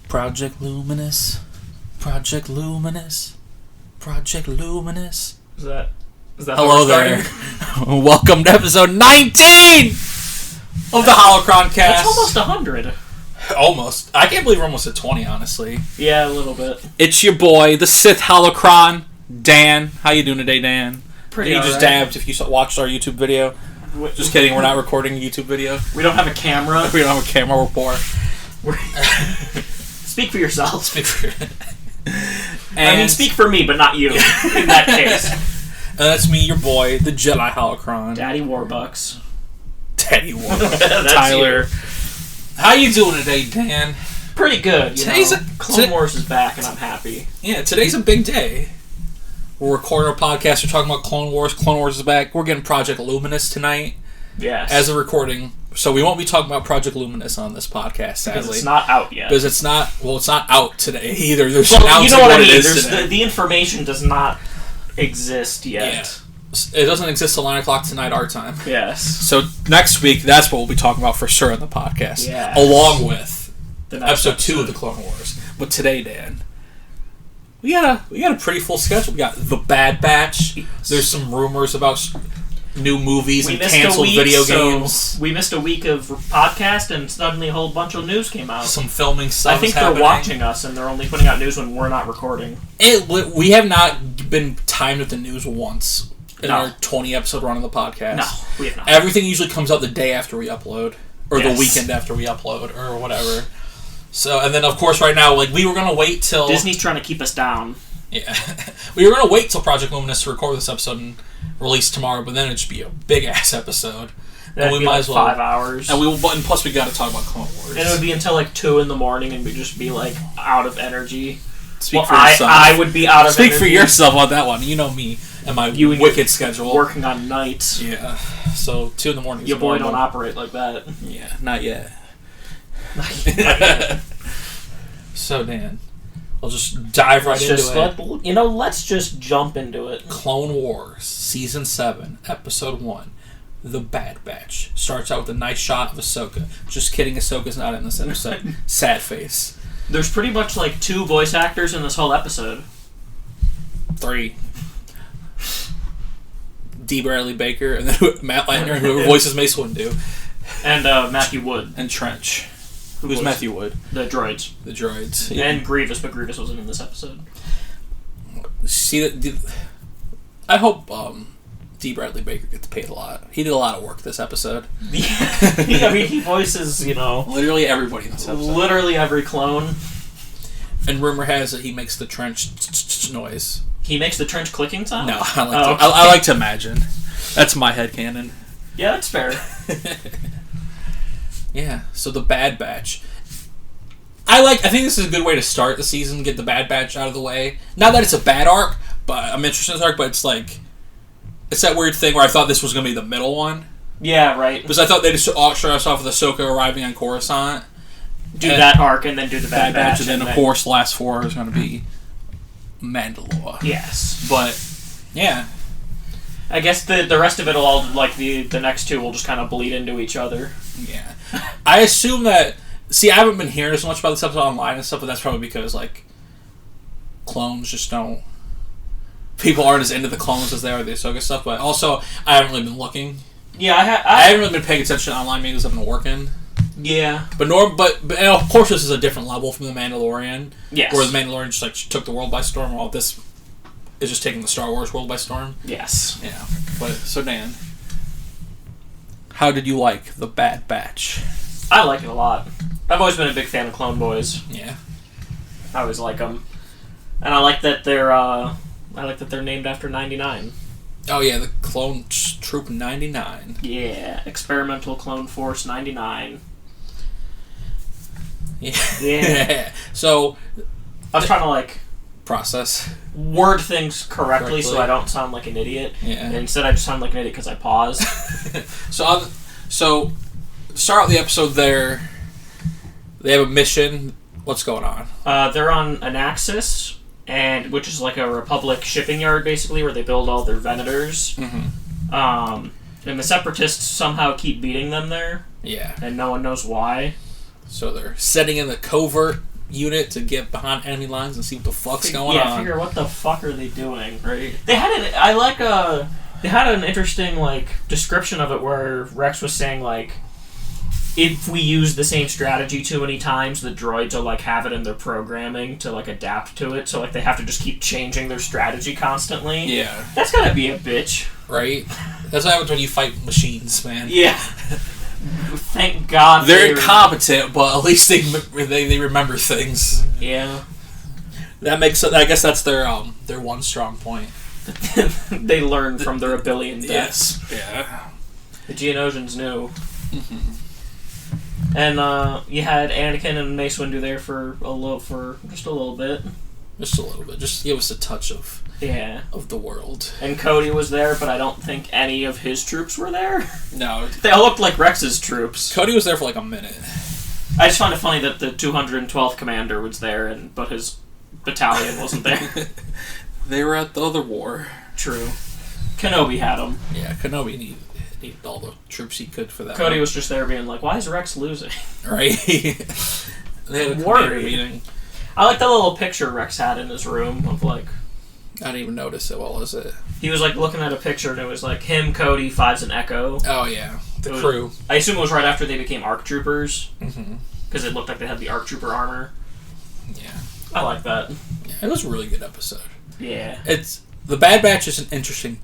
Project Luminous. Project Luminous. Project Luminous. Is that Hello there. Welcome to episode 19 of the Holocron-Cast. That's almost 100. Almost. I can't believe we're almost at 20, honestly. Yeah, a little bit. It's your boy, the Sith Holocron, Dan. How you doing today, Dan? Pretty You all just right. dabbed if you watched our YouTube video. Just kidding, we're not recording a YouTube video. We don't have a camera. We don't have a camera, we're poor. Speak for yourself. Speak for I mean, speak for me, but not you, in that case. And that's me, your boy, the Jedi Holocron. Daddy Warbucks. Daddy War. That's Tyler. you. How you doing today, Dan? Pretty good, Today's Clone Wars is back, and I'm happy. Yeah, today's a big day. We're recording our podcast. We're talking about Clone Wars. Clone Wars is back. We're getting Project Luminous tonight Yes. as a recording. So we won't be talking about Project Luminous on this podcast, sadly. Because it's not out yet. Because it's not out today either. There's Well, you know what I mean. It There's today. the information does not exist yet. Yeah. It doesn't exist till 9 o'clock tonight, our time. Yes. So next week, that's what we'll be talking about for sure on the podcast. Yes. Along with The next episode 2 of the Clone Wars. But today, Dan, we got a pretty full schedule. We got The Bad Batch. There's some rumors about new movies and canceled video games. We missed a week of podcast, and suddenly a whole bunch of news came out. Some filming stuff. I think they're watching us, and they're only putting out news when we're not recording. We have not been timed with the news once in No. our 20 episode run of the podcast. No, we have not. Everything usually comes out the day after we upload, or Yes. the weekend after we upload, or whatever. So, and then of course, right now, like we were gonna wait till Disney's trying to keep us down. Yeah, we were gonna wait till Project Luminous to record this episode and release tomorrow, but then it'd just be a big ass episode. That'd And we be might like as well 5 hours. And and plus we got to talk about Clone Wars. And it would be until like 2 in the morning, and we'd just be like out of energy. Speak for yourself. I would be out of Speak energy. for yourself on that one. You know me and my You and wicked schedule. Working on nights. Yeah. So 2 in the morning. Your boy don't operate like that. Yeah, not yet. So Dan, I'll just dive right into it. Let's just jump into it. Clone Wars Season 7, Episode 1. The Bad Batch. Starts out with a nice shot of Ahsoka. Just kidding, Ahsoka's not in this episode. Sad face. There's pretty much like 2 voice actors in this whole episode. 3. D. Bradley Baker, and then Matt Latner, whoever voices Mace Windu. And Matthew Wood. And Trench. Who Who's was Matthew Wood? The droids. The droids. And Grievous, but Grievous wasn't in this episode. See that? I hope D. Bradley Baker gets paid a lot. He did a lot of work this episode. Yeah, I mean, he voices, literally everybody in this episode. literally every clone. And rumor has it he makes the Trench noise. He makes the trench clicking sound? No, I like to imagine. That's my headcanon. Yeah, that's fair. Yeah, so the Bad Batch. I think this is a good way to start the season, get the Bad Batch out of the way. Not that it's a bad arc, but I'm interested in this arc, but it's like... It's that weird thing where I thought this was going to be the middle one. Yeah, right. Because I thought they'd just start us off with Ahsoka arriving on Coruscant. Do that arc and then do the Bad Batch. And then, of course, the last 4 is going to be Mandalore. Yes. But, yeah. I guess the rest of it will all, like, the next 2 will just kind of bleed into each other. Yeah. I assume that... See, I haven't been hearing as much about this episode online and stuff, but that's probably because, like, clones just don't... People aren't as into the clones as they are the Ahsoka stuff, but also, I haven't really been looking. Yeah, I haven't really been paying attention online maybe because I've been working. Yeah. But and of course this is a different level from The Mandalorian. Yes. Where The Mandalorian just, like, took the world by storm, while this is just taking the Star Wars world by storm. Yes. Yeah. But, so Dan, how did you like The Bad Batch? I like it a lot. I've always been a big fan of Clone Boys. Yeah. I always like them. And I like that they're named after 99. Oh yeah, the Clone Troop 99. Yeah, Experimental Clone Force 99. Yeah. Yeah. So, I was trying to, like, process. word things correctly so I don't sound like an idiot. Yeah. And instead I just sound like an idiot because I paused. So, start out the episode there. They have a mission. What's going on? They're on Anaxis, which is like a Republic shipping yard, basically, where they build all their Venators. Mm-hmm. And the Separatists somehow keep beating them there. Yeah. And no one knows why. So they're setting in the covert unit to get behind enemy lines and see what the fuck's going on. Yeah, figure what the fuck are they doing, right? They had it. They had an interesting description of it where Rex was saying if we use the same strategy too many times, the droids will have it in their programming to adapt to it. So they have to just keep changing their strategy constantly. Yeah, that's gotta be a bitch, right? That's what happens when you fight machines, man. Yeah. Thank God they're incompetent, but at least they remember things. Yeah, that makes. I guess that's their one strong point. They learn from their ability deaths. Yes. Yeah. The Geonosians knew. And you had Anakin and Mace Windu there for just a little bit. Just a little bit. Just to give us a touch of the world. And Cody was there, but I don't think any of his troops were there. No. They all looked like Rex's troops. Cody was there for a minute. I just found it funny that the 212th commander was there, but his battalion wasn't there. They were at the other war. True. Kenobi had them. Yeah, Kenobi needed all the troops he could for that. Dave was just there being like, why is Rex losing? Right. They had a commander meeting. I like that little picture Rex had in his room of I didn't even notice it. What was it? He was looking at a picture and it was him, Cody, Fives, and Echo. Oh yeah, the crew. I assume it was right after they became ARC troopers. Because it looked like they had the ARC trooper armor. Yeah. I like that. Yeah, it was a really good episode. Yeah. The Bad Batch is an interesting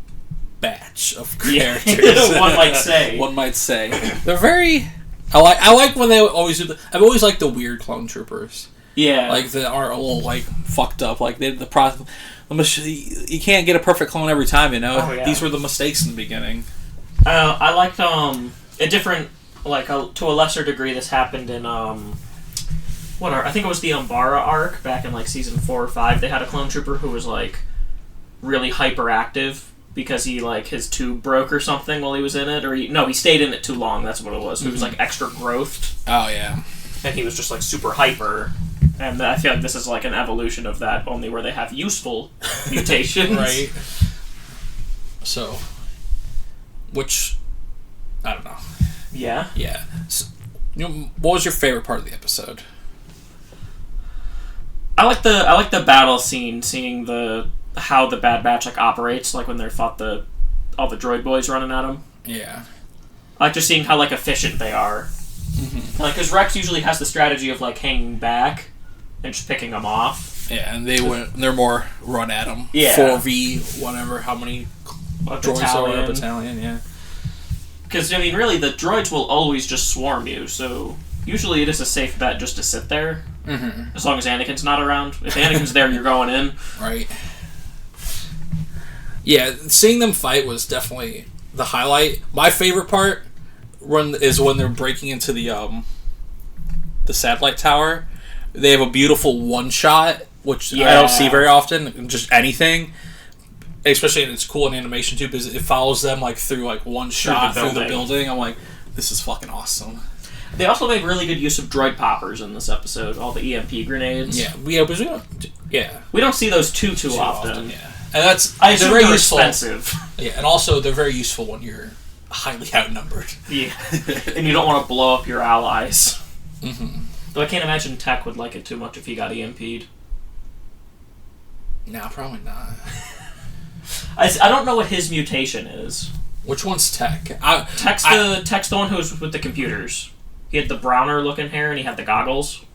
batch of characters. One might say. One might say. They're very. I like when they always do. I've always liked the weird clone troopers. Yeah. They are a little fucked up. The process. You can't get a perfect clone every time. Oh, yeah. These were the mistakes in the beginning. I liked a different to a lesser degree. This happened in I think it was the Umbara arc back in season 4 or 5. They had a clone trooper who was really hyperactive because he his tube broke or something while he was in it, or he stayed in it too long. That's what it was. So he was extra growthed. Oh yeah, and he was just super hyper. And I feel like this is an evolution of that, only where they have useful mutations. Right. So, which I don't know. Yeah. Yeah. So, what was your favorite part of the episode? I like the battle scene, seeing how the Bad Batch operates, when they fought all the droid boys running at them. Yeah. I like just seeing how efficient they are. Because Rex usually has the strategy of hanging back and just picking them off. Yeah, and they're more run at them. Yeah. 4v whatever, how many droids are in a battalion? Yeah. Because really the droids will always just swarm you, so usually it is a safe bet just to sit there. As long as Anakin's not around. If Anakin's there, you're going in. Right. Yeah, seeing them fight was definitely the highlight. My favorite part is when they're breaking into the satellite tower. They have a beautiful one shot, which I don't see very often. Just anything, especially it's cool in animation too, because it follows them through one shot through the building. I'm like, this is fucking awesome. They also made really good use of droid poppers in this episode. All the EMP grenades. Yeah, we don't see those too often. Yeah, and I assume they're expensive. Yeah, and also they're very useful when you're highly outnumbered. Yeah, and you don't want to blow up your allies. Though I can't imagine Tech would like it too much if he got EMP'd. No, probably not. I don't know what his mutation is. Which one's Tech? Tech's the one who's with the computers. He had the browner looking hair and he had the goggles.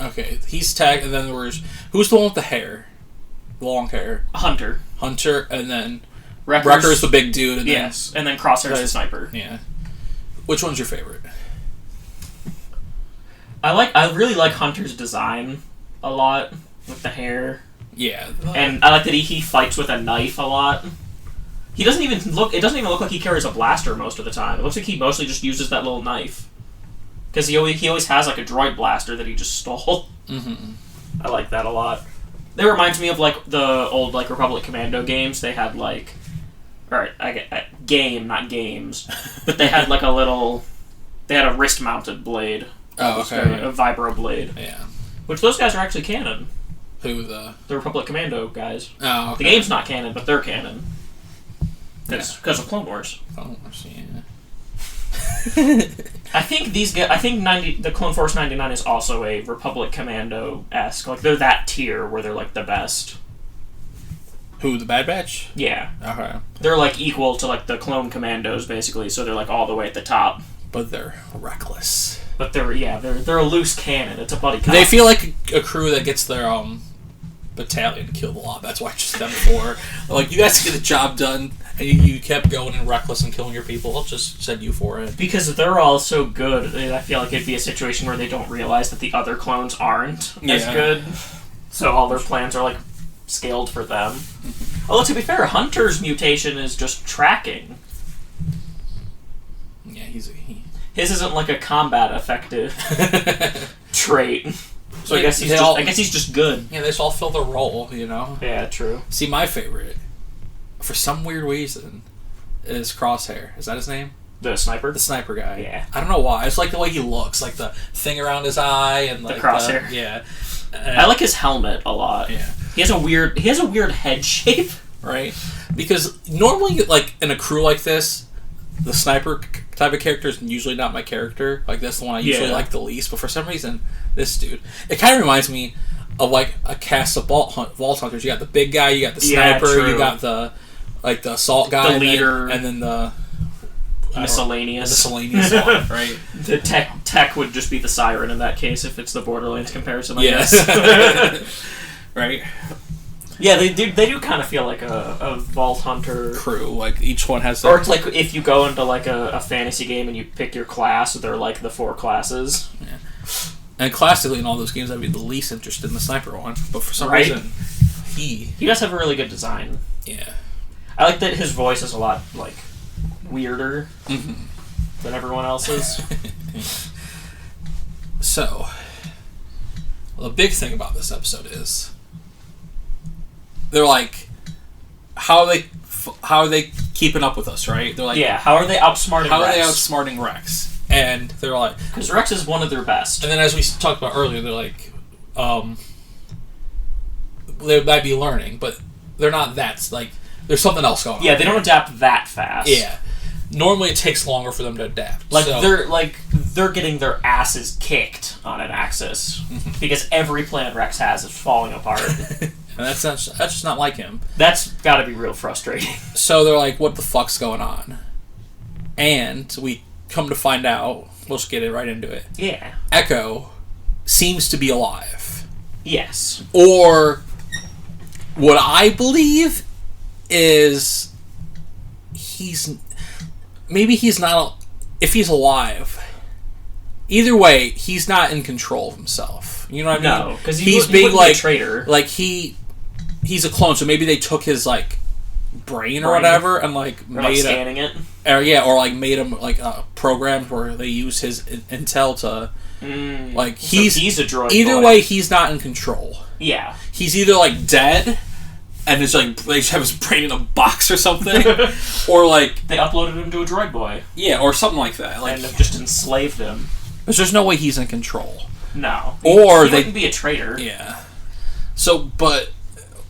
Okay, he's Tech, and then who's the one with the hair? The long hair? Hunter, and then Wrecker's the big dude. And then Crosshair's the sniper. Yeah. Which one's your favorite? I really like Hunter's design a lot with the hair. Yeah. And I like that he fights with a knife a lot. It doesn't even look like he carries a blaster most of the time. It looks like he mostly just uses that little knife. Because he always has a droid blaster that he just stole. I like that a lot. It reminds me of the old Republic Commando games. They had game, not games, but they had they had a wrist mounted blade. Oh, okay. A vibro blade. Yeah. Which those guys are actually canon. Who the Republic Commando guys. Oh, okay. The game's not canon, but they're canon. Because of Clone Wars. Clone Wars, yeah. I think the Clone Force 99 is also a Republic Commando-esque. Like, they're that tier where they're, like, the best. Who, the Bad Batch? Yeah. Okay. They're, like, equal to, like, the Clone Commandos, basically, so they're, like, all the way at the top. But they're reckless. But they're a loose cannon. It's a buddy cop. They feel like a crew that gets their, battalion killed a lot. That's why I just them for. Like, you guys get the job done, and you kept going and reckless and killing your people. I'll just send you for it. Because they're all so good, I feel like it'd be a situation where they don't realize that the other clones aren't as good. So all their plans are, like, scaled for them. Although, to be fair, Hunter's mutation is just tracking. Yeah, his isn't like a combat effective trait. So I guess he's just good. Yeah, they just all fill their role, you know? Yeah, true. See, my favorite, for some weird reason, is Crosshair. Is that his name? The sniper? The sniper guy. Yeah. I don't know why. It's like the way he looks, like the thing around his eye and like the crosshair. Yeah. I like his helmet a lot. Yeah. He has a weird head shape. Right? Because normally, like, in a crew like this, the sniper type of character is usually not my character. Like, that's the one I usually like the least. But for some reason, this dude, it kind of reminds me of, like, a cast of vault hunters. You got the big guy, you got the sniper, you got the assault guy, the leader, and then the miscellaneous one, right? The tech would just be the siren in that case if it's the Borderlands comparison, I guess. Right? Yeah, they do kind of feel like a Vault Hunter crew. Like, each one has... Or it's like if you go into, like, a fantasy game and you pick your class, they're, like, the 4 classes. Yeah. And classically, in all those games, I'd be the least interested in the sniper one. But for some reason, he does have a really good design. Yeah. I like that his voice is a lot, like, weirder than everyone else's. So, the big thing about this episode is... They're like, how are they keeping up with us, right? They're like, how are they outsmarting Rex? How are they outsmarting Rex? And they're like... Because Rex is one of their best. And then as we talked about earlier, they're like, they might be learning, but they're not that, like, there's something else going on. Yeah, they don't adapt that fast. Yeah. Normally it takes longer for them to adapt. Like, they're getting their asses kicked on an Axis. Because every plan Rex has is falling apart. And that's just not like him. That's got to be real frustrating. So they're like, what the fuck's going on? And we come to find out, we'll just get it right into it. Yeah. Echo seems to be alive. Yes. Or what I believe is maybe he's not, if he's alive, either way, he's not in control of himself. You know what I mean? No, because he's being like a traitor. Like he's a clone, so maybe they took his like brain or whatever and like made scanning it. Or like made him like programs where they use his intel to like he's a droid. Either way, he's not in control. Yeah, he's either like dead, and it's like they have his brain in a box or something, or like they uploaded him to a droid boy. Yeah, or something like that. Like, and have just enslaved him. There's no way he's in control. No. Or he wouldn't be a traitor. Yeah. So, but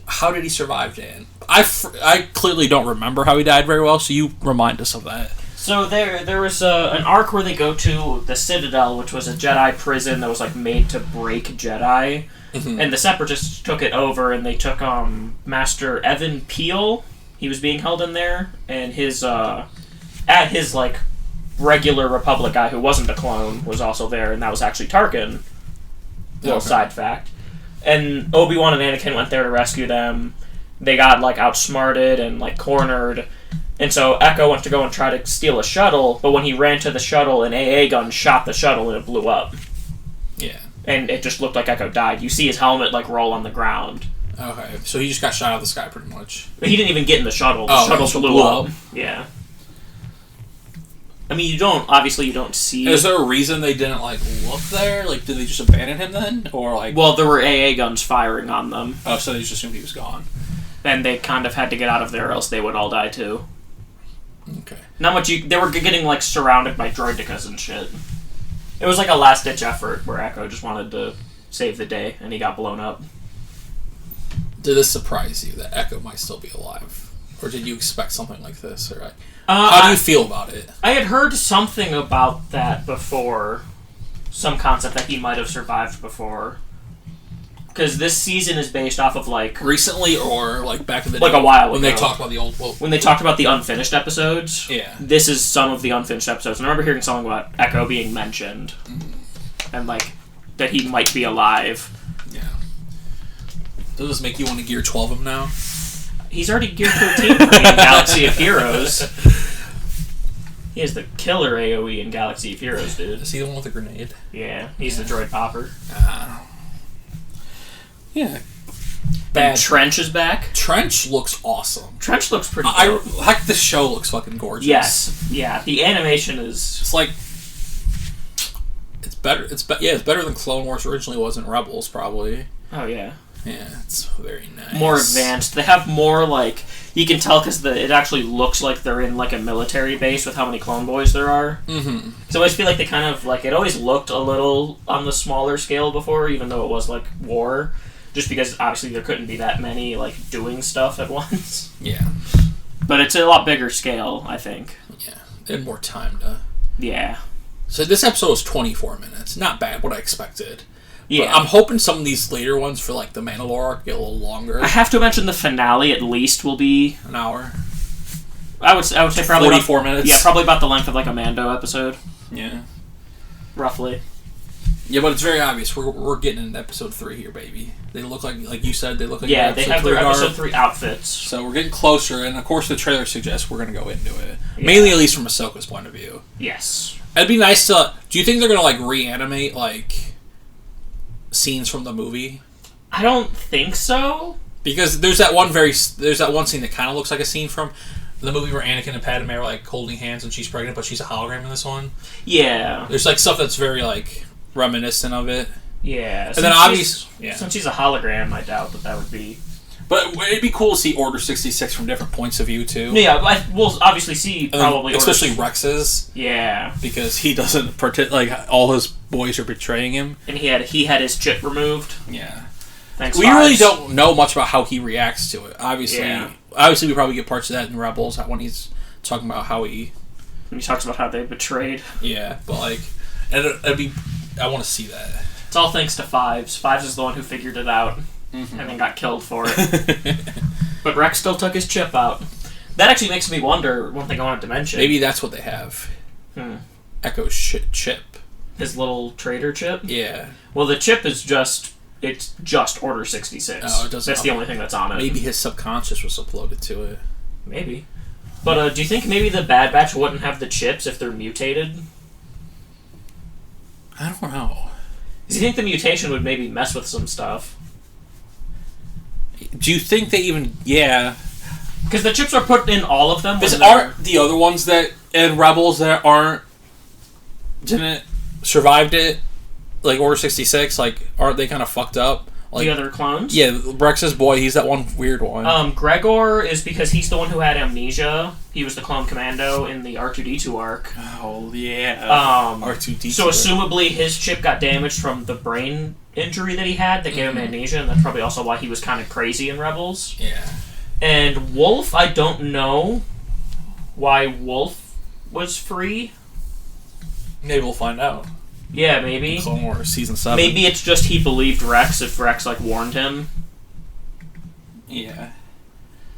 how did he survive, Dan? I clearly don't remember how he died very well, so you remind us of that. So there was an arc where they go to the Citadel, which was a Jedi prison that was like made to break Jedi, and the Separatists took it over, and they took Master Evan Peel. He was being held in there, and his like regular Republic guy who wasn't a clone was also there, and that was actually Tarkin. Little side fact. And Obi-Wan and Anakin went there to rescue them. They got like outsmarted and like cornered. And so Echo went to go and try to steal a shuttle, but when he ran to the shuttle, an AA gun shot the shuttle and it blew up. Yeah. And it just looked like Echo died. You see his helmet like roll on the ground. Okay, so he just got shot out of the sky pretty much. But he didn't even get in the shuttle. The shuttle blew up. Yeah. I mean, you don't see... Is there a reason they didn't, like, look there? Like, did they just abandon him then? Or, like... Well, there were AA guns firing on them. Oh, so they just assumed he was gone. And they kind of had to get out of there or else they would all die, too. Okay. Not much they were getting, like, surrounded by droidicas and shit. It was like a last-ditch effort where Echo just wanted to save the day, and he got blown up. Did this surprise you that Echo might still be alive? Or did you expect something like this? Or how do you feel about it? I had heard something about that before. Some concept that he might have survived before. Because this season is based off of, like... Recently or, like, back in the day? Like, a while ago. When they talked about the old... when they talked about the unfinished episodes. Yeah. This is some of the unfinished episodes. And I remember hearing something about Echo being mentioned. And, like, that he might be alive. Yeah. Does this make you want to Gear 12 him now? He's already Gear 13 for me in Galaxy of Heroes. He has the killer AoE in Galaxy of Heroes, dude. Is he the one with the grenade? Yeah, he's the droid popper. Yeah. And Trench is back. Trench looks awesome. Trench looks pretty cool. Like the show looks fucking gorgeous. Yes. Yeah, the animation is... It's like... It's better. It's better than Clone Wars originally was in Rebels, probably. Oh, yeah. Yeah, it's very nice. More advanced. They have more, like... You can tell because it actually looks like they're in, like, a military base with how many clone boys there are. Mm-hmm. So I always feel like they kind of, like... It always looked a little on the smaller scale before, even though it was, like, war. Just because, obviously, there couldn't be that many, like, doing stuff at once. Yeah. But it's a lot bigger scale, I think. Yeah. They had more time to... Yeah. So this episode was 24 minutes. Not bad, what I expected. Yeah. But I'm hoping some of these later ones for, like, the Mandalore arc get a little longer. I have to mention the finale at least will be... An hour. I would say probably... 44 minutes? Yeah, probably about the length of, like, a Mando episode. Yeah. Roughly. Yeah, but it's very obvious. We're getting into episode 3 here, baby. They look like you said, they look like... Yeah, they have their episode 3 outfits. So we're getting closer, and of course the trailer suggests we're going to go into it. Yeah. Mainly, at least from Ahsoka's point of view. Yes. It'd be nice to... Do you think they're going to, like, reanimate, like... scenes from the movie? I don't think so. Because there's that one scene that kind of looks like a scene from the movie where Anakin and Padme are like holding hands and she's pregnant, but she's a hologram in this one. Yeah. There's like stuff that's very like reminiscent of it. Yeah. And then obviously, since she's a hologram, I doubt that would be. But it'd be cool to see Order 66 from different points of view too. Yeah, we'll obviously see probably especially Rex's. Yeah. Because he doesn't like all his boys are betraying him, and he had his chip removed. Yeah. Thanks. We really don't know much about how he reacts to it. Obviously, we probably get parts of that in Rebels when he's talking about how he. When he talks about how they betrayed. Yeah, but like, it'd be. I want to see that. It's all thanks to Fives. Fives is the one who figured it out. Mm-hmm. And then got killed for it. But Rex still took his chip out. That actually makes me wonder, one thing I wanted to mention. Maybe that's what they have. Echo's chip. His little trader chip? Yeah. Well, the chip is just Order 66. Oh, it doesn't. That's the only thing that's on it. Maybe his subconscious was uploaded to it. Maybe. But do you think maybe the Bad Batch wouldn't have the chips if they're mutated? I don't know. Do you think the mutation would maybe mess with some stuff? Do you think they even... Yeah. Because the chips are put in all of them. Aren't the other ones that in Rebels that didn't survived it, like Order 66, like, aren't they kind of fucked up? Like, the other clones? Yeah, Rex's boy, he's that one weird one. Gregor is because he's the one who had amnesia. He was the clone commando in the R2-D2 arc. Oh, yeah. R2-D2. So, assumably, his chip got damaged from the brain injury that he had that gave him amnesia, and that's probably also why he was kind of crazy in Rebels. Yeah. And Wolf, I don't know why Wolf was free. Maybe we'll find out. Yeah, maybe. Clone Wars Season 7. Maybe it's just he believed Rex if Rex, like, warned him. Yeah.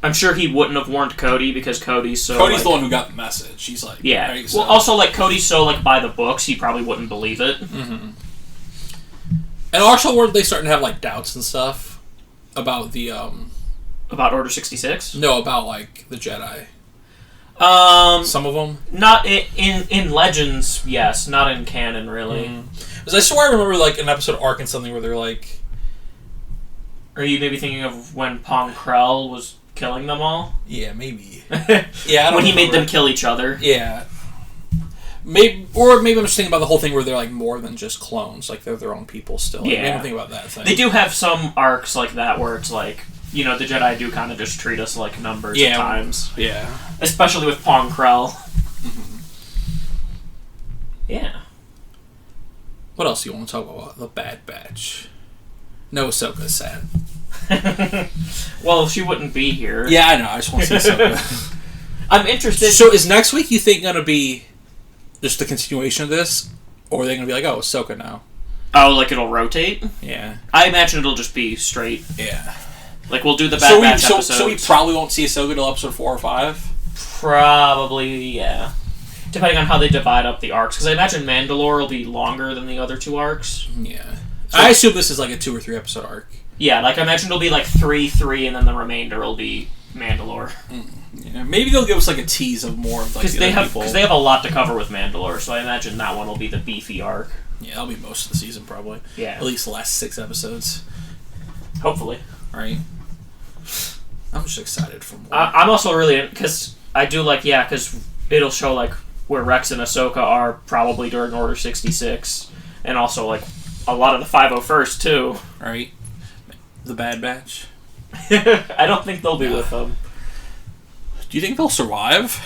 I'm sure he wouldn't have warned Cody because Cody's so... Cody's the one who got the message. He's like... Yeah. Right, so. Well, also, like, Cody's so, like, by the books, he probably wouldn't believe it. Mm-hmm. And also, weren't they starting to have, like, doubts and stuff about the, About Order 66? No, about, like, the Jedi. Some of them? Not in Legends, yes. Not in canon, really. Because I swear I remember, like, an episode of Ark and something where they're like... Are you maybe thinking of when Pong Krell was killing them all? Yeah, maybe. Yeah, I don't When he remember. made them kill each other? Yeah. Maybe I'm just thinking about the whole thing where they're, like, more than just clones. Like, they're their own people still. Like, Yeah. maybe I'm thinking about that thing. They do have some arcs like that where it's like... You know, the Jedi do kind of just treat us like numbers at times. Yeah. Especially with Pong Krell. Yeah. What else do you want to talk about? The Bad Batch. No Ahsoka's sad. Well, she wouldn't be here. Yeah, I know. I just want to see Ahsoka. I'm interested. So is next week, you think, going to be just the continuation of this? Or are they going to be like, oh, Ahsoka now? Oh, like it'll rotate? Yeah. I imagine it'll just be straight. Yeah. Like, we'll do the Bad Batch episodes. So we probably won't see Ahsoka till episode 4 or 5? Probably, yeah. Depending on how they divide up the arcs. Because I imagine Mandalore will be longer than the other 2 arcs. Yeah. So, I assume this is like a 2 or 3 episode arc. Yeah, like I imagine it'll be like 3, and then the remainder will be Mandalore. Yeah, maybe they'll give us like a tease of more of like because they have a lot to cover with Mandalore, so I imagine that one will be the beefy arc. Yeah, that'll be most of the season probably. Yeah, at least the last 6 episodes. Hopefully, right? I'm just excited for more. I'm also really because I do like because it'll show like where Rex and Ahsoka are probably during Order 66, and also like a lot of the 501st too. Right, the Bad Batch. I don't think they'll be with them. Do you think they'll survive?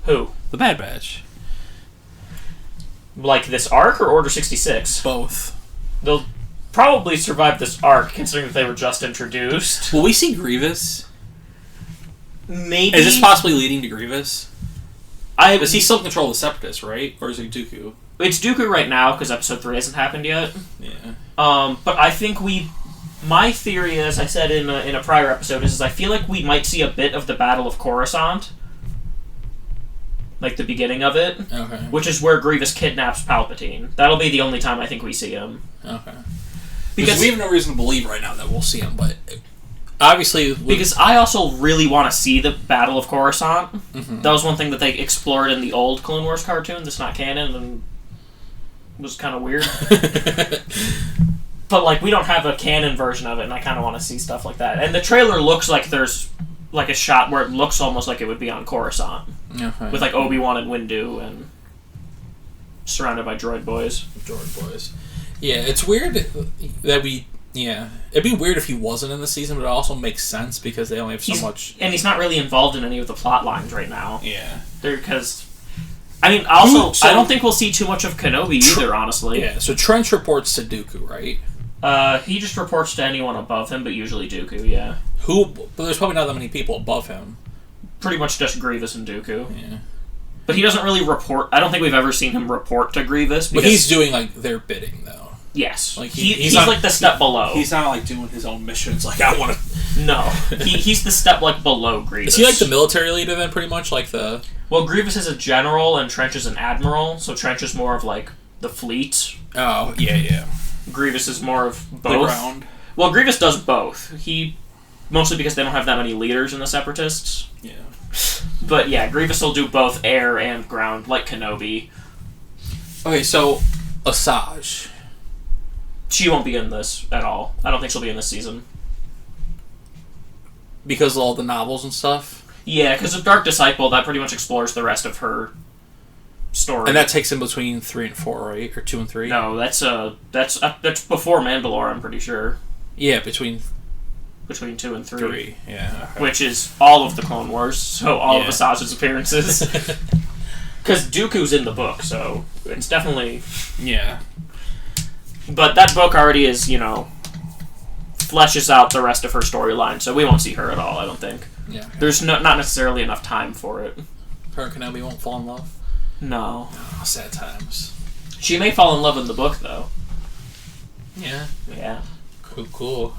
Who? The Bad Batch. Like this arc or Order 66? Both. They'll probably survive this arc, considering that they were just introduced. Will we see Grievous? Maybe. Is this possibly leading to Grievous? Does he still control the Separatists, right? Or is it Dooku? It's Dooku right now, because Episode 3 hasn't happened yet. Yeah. But I think my theory, as I said in a prior episode, is I feel like we might see a bit of the Battle of Coruscant. Like the beginning of it. Okay. Which is where Grievous kidnaps Palpatine. That'll be the only time I think we see him. Okay. Because we have no reason to believe right now that we'll see him, but obviously... Because I also really want to see the Battle of Coruscant. Mm-hmm. That was one thing that they explored in the old Clone Wars cartoon that's not canon and was kind of weird. But, like, we don't have a canon version of it, and I kind of want to see stuff like that. And the trailer looks like there's, like, a shot where it looks almost like it would be on Coruscant. Okay. With, like, Obi-Wan and Windu, and surrounded by droid boys. Droid boys. Yeah, it's weird that we... Yeah. It'd be weird if he wasn't in the season, but it also makes sense because they only have so much... And he's not really involved in any of the plot lines right now. Yeah. Because... I mean, also, I don't think we'll see too much of Kenobi either, honestly. Yeah, so Trench reports to Dooku, right? He just reports to anyone above him, but usually Dooku, yeah. But there's probably not that many people above him. Pretty much just Grievous and Dooku. Yeah. But he doesn't really report... I don't think we've ever seen him report to Grievous. But he's doing, like, their bidding, though. Yes. Like he's not, like, the step below. He's not, like, doing his own missions. Like, I want to... No. He's the step, like, below Grievous. Is he, like, the military leader, then, pretty much? Like, the... Well, Grievous is a general, and Trench is an admiral, so Trench is more of, like, the fleet. Oh, yeah. Grievous is more of both. The ground. Well, Grievous does both. Mostly because they don't have that many leaders in the Separatists. Yeah. But, yeah, Grievous will do both air and ground, like Kenobi. Okay, so, Asajj. She won't be in this at all. I don't think she'll be in this season. Because of all the novels and stuff? Yeah, because of Dark Disciple, that pretty much explores the rest of her story. And that takes in between 3 and 4, right? Or 2 and 3? No, that's before Mandalore, I'm pretty sure. Yeah, between 2 and 3. 3, yeah. Okay. Which is all of the Clone Wars, so all of Asajj's appearances. Because Dooku's in the book, so it's definitely... Yeah. But that book already is, fleshes out the rest of her storyline, so we won't see her at all, I don't think. Yeah. Okay. There's not necessarily enough time for it. Her and Kenobi won't fall in love? No. Oh, sad times. She may fall in love in the book, though. Yeah. Yeah. Cool.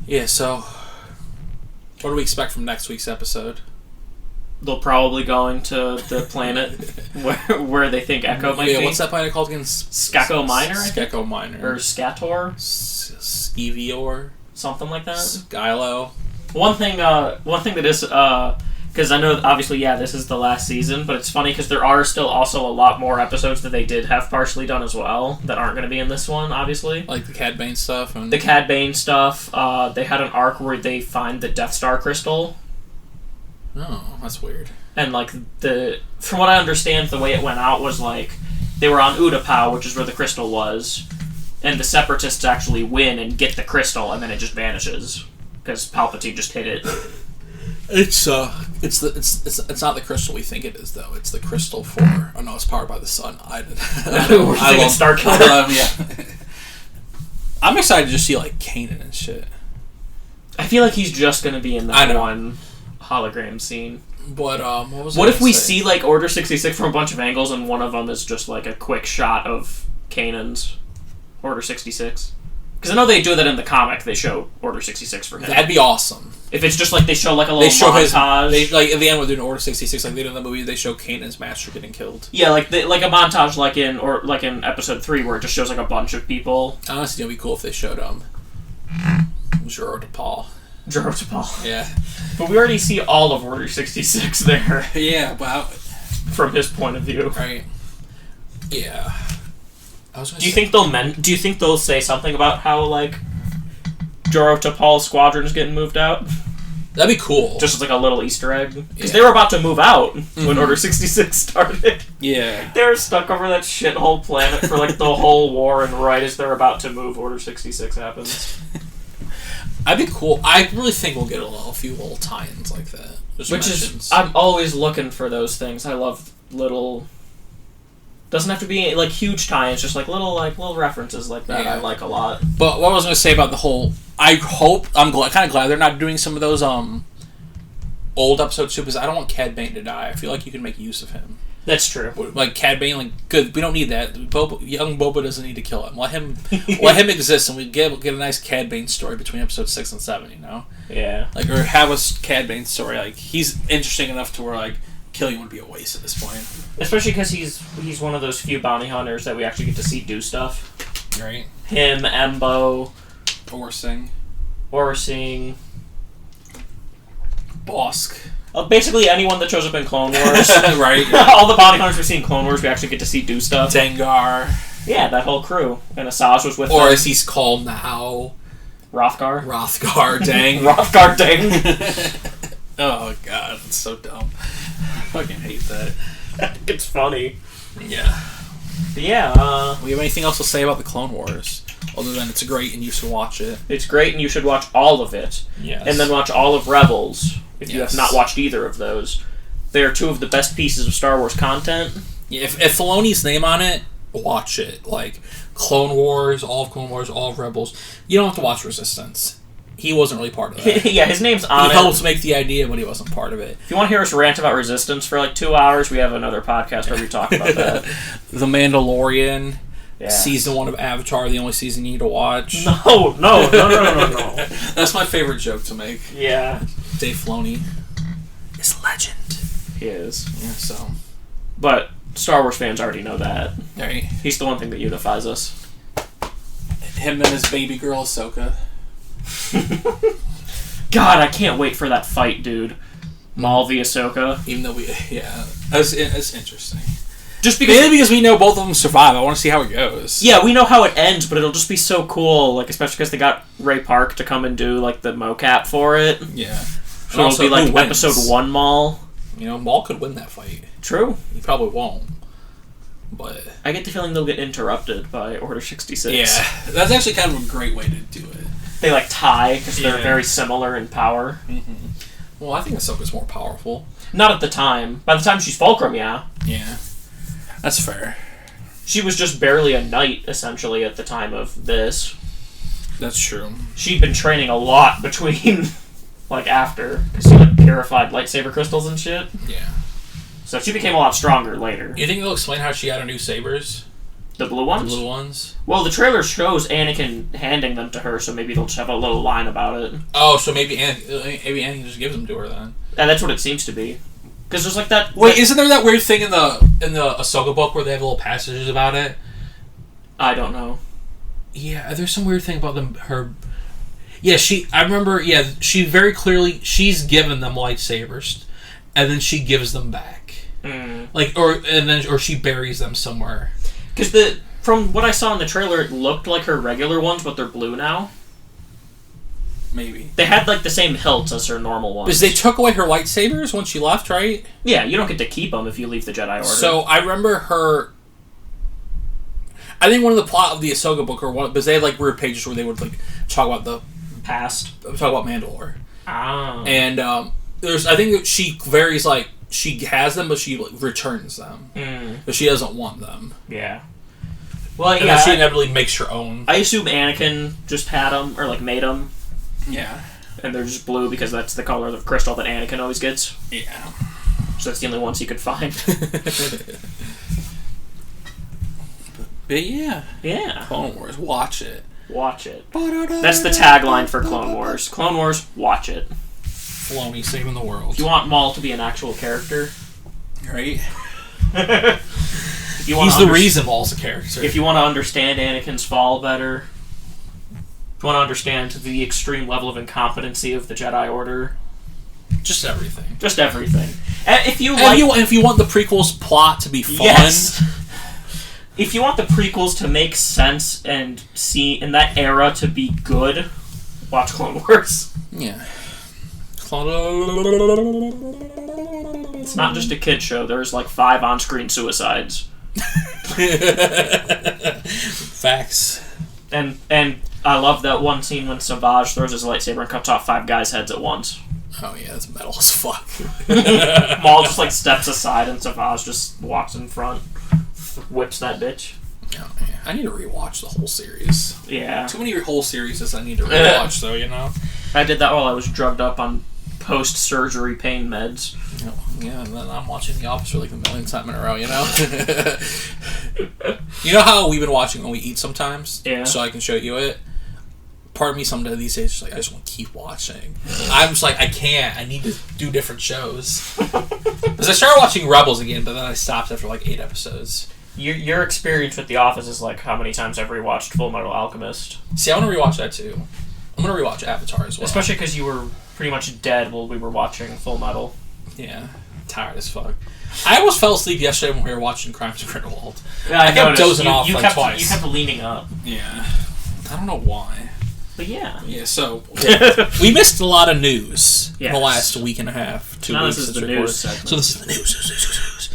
Yeah, so... What do we expect from next week's episode? They'll probably going to the planet where they think Echo might be. Yeah, what's that planet called again? Skako Minor? Skako Minor. Or Skator? Skevior? Something like that? Skylo? One thing that is... Because I know, obviously, this is the last season, but it's funny because there are still also a lot more episodes that they did have partially done as well that aren't going to be in this one, obviously. Like the Cad Bane stuff? The Cad Bane stuff. They had an arc where they find the Death Star crystal. Oh, that's weird. And, like, from what I understand, the way it went out was, like, they were on Utapau, which is where the crystal was, and the Separatists actually win and get the crystal, and then it just vanishes. Because Palpatine just hit it. It's not the crystal we think it is, though. It's the crystal for... Oh, no, it's powered by the sun. We're thinking Star Killer. Yeah. I'm excited to just see like Kanan and shit. I feel like he's just gonna be in that one hologram scene. But what if we see like Order 66 from a bunch of angles, and one of them is just like a quick shot of Kanan's Order 66? Because I know they do that in the comic. They show Order 66 for him. That'd be awesome. If it's just like they show like a little montage. Like at the end, when they're doing Order 66, like they do in the movie, they show Kanan's master getting killed. Yeah, like a montage, like in Episode 3, where it just shows like a bunch of people. Honestly, it'd be cool if they showed Juro Tapal. Juro Tapal. Yeah, but we already see all of Order 66 there. Yeah, but from his point of view, right? Yeah. Do you think they'll say something about how like Juro Tapal's squadron's getting moved out? That'd be cool. Just as like a little Easter egg, because they were about to move out when Order 66 started. Yeah, they were stuck over that shithole planet for like the whole war, and right as they're about to move, Order 66 happens. That'd be cool. I really think we'll get a few little tie-ins like that. I'm always looking for those things. I love little. Doesn't have to be like huge tie-ins, just like little references like that. Yeah. I like a lot. But what I was going to say about the whole, I'm kind of glad they're not doing some of those old episodes too, because I don't want Cad Bane to die. I feel like you can make use of him. That's true. Like Cad Bane, like good. We don't need that. Young Boba doesn't need to kill him. Let him exist, and we get a nice Cad Bane story between episodes 6 and 7. You know. Yeah. Like, or have a Cad Bane story. Like, he's interesting enough to where like killing would be a waste at this point. Especially because he's one of those few bounty hunters that we actually get to see do stuff. Right. Him, Embo, Orsing, Bosk. Basically anyone that shows up in Clone Wars. Right. All the bounty hunters we see in Clone Wars, we actually get to see do stuff. Dengar. Yeah, that whole crew. And Asajj was with them. Or as he's called now, Rothgar, dang. Rothgar, dang. Oh, God. It's so dumb. I fucking hate that. It's funny. Yeah. But yeah, we have anything else to say about the Clone Wars? Other than it's great and you should watch it. It's great and you should watch all of it. Yes. And then watch all of Rebels, if you have not watched either of those. They are two of the best pieces of Star Wars content. Yeah, if Filoni's name on it, watch it. Like, Clone Wars, all of Clone Wars, all of Rebels. You don't have to watch Resistance. He wasn't really part of that. Yeah, his name's on it. He helps make the idea, but he wasn't part of it. If you want to hear us rant about Resistance for like 2 hours, we have another podcast where we talk about that. The Mandalorian, yeah. Season 1 of Avatar, the only season you need to watch. No. That's my favorite joke to make. Yeah. Dave Filoni is legend. He is. Yeah, so. But Star Wars fans already know that. Right. He's the one thing that unifies us. Him and his baby girl, Ahsoka. God, I can't wait for that fight, dude. Maul v. Ahsoka. Even though it's interesting. Just because, mainly because we know both of them survive. I want to see how it goes. Yeah, we know how it ends, but it'll just be so cool. Like, especially because they got Ray Park to come and do like the mocap for it. Yeah. So it'll be like Episode 1 Maul. You know, Maul could win that fight. True. He probably won't. But I get the feeling they'll get interrupted by Order 66. Yeah, that's actually kind of a great way to do it. They like tie because they're very similar in power. Mm-hmm. Well, I think Ahsoka's more powerful. Not at the time. By the time she's Fulcrum, yeah. Yeah, that's fair. She was just barely a knight, essentially, at the time of this. That's true. She'd been training a lot between, like, after. Because she, like, purified lightsaber crystals and shit. Yeah. So she became a lot stronger later. You think they'll explain how she got her new sabers? The blue ones? The blue ones? Well, the trailer shows Anakin handing them to her, so maybe they'll just have a little line about it. Oh, so maybe Anakin just gives them to her then. And that's what it seems to be. Because there's like that... Wait, isn't there that weird thing in the Ahsoka book where they have little passages about it? I don't know. Yeah, there's some weird thing about her... Yeah, I remember, she very clearly, she's given them lightsabers, and then she gives them back. Mm. Or she buries them somewhere. Because from what I saw in the trailer, it looked like her regular ones, but they're blue now. Maybe. They had, like, the same hilts as her normal ones. Because they took away her lightsabers when she left, right? Yeah, you don't get to keep them if you leave the Jedi Order. So, I remember her... I think one of the plot of the Ahsoka book, because they had, like, weird pages where they would, like, talk about the... Past. Talk about Mandalore. Ah. And, I think that she varies, like, she has them, but she, like, returns them. Mm. But she doesn't want them. Yeah. Well, and then she inevitably makes her own. I assume Anakin just had them, or, like, made them. Yeah. And they're just blue because that's the color of the crystal that Anakin always gets. Yeah. So that's the only ones he could find. But yeah. Yeah. Clone Wars, watch it. Watch it. That's the tagline for Clone Wars. Clone Wars, watch it. Filoni saving the world. If you want Maul to be an actual character. Right? He's the reason Maul's a character. If you want to understand Anakin's fall better, if you want to understand the extreme level of incompetency of the Jedi Order. Just everything. Just everything. And if you want the prequels plot to be fun. Yes. If you want the prequels to make sense and see in that era to be good, watch Clone Wars. Yeah. It's not just a kid show. There's like 5 on-screen suicides. Facts. And I love that one scene when Savage throws his lightsaber and cuts off 5 guys' heads at once. Oh yeah, that's metal as fuck. Maul just like steps aside and Savage just walks in front, whips that bitch. Oh, yeah. I need to rewatch the whole series. Yeah. Too many whole series I need to rewatch though, you know? I did that while I was drugged up on post-surgery pain meds. Yeah, and then I'm watching The Office for like the millionth time in a row, you know? You know how we've been watching when we eat sometimes? Yeah. So I can show you it? Part of me some these days is like, I just want to keep watching. I'm just like, I can't. I need to do different shows. Because I started watching Rebels again, but then I stopped after like 8 episodes. Your experience with The Office is like how many times I've rewatched Full Metal Alchemist. See, I want to rewatch that too. I'm going to rewatch Avatar as well. Especially because you were pretty much dead while we were watching Full Metal. Yeah. Tired as fuck. I almost fell asleep yesterday when we were watching Crimes of Grindelwald. Yeah, I kept dozing off you like kept, twice. You kept leaning up. Yeah. I don't know why. But yeah. Yeah, so we missed a lot of news in the last week and a half, 2 weeks. This is the news segment. So this is the news.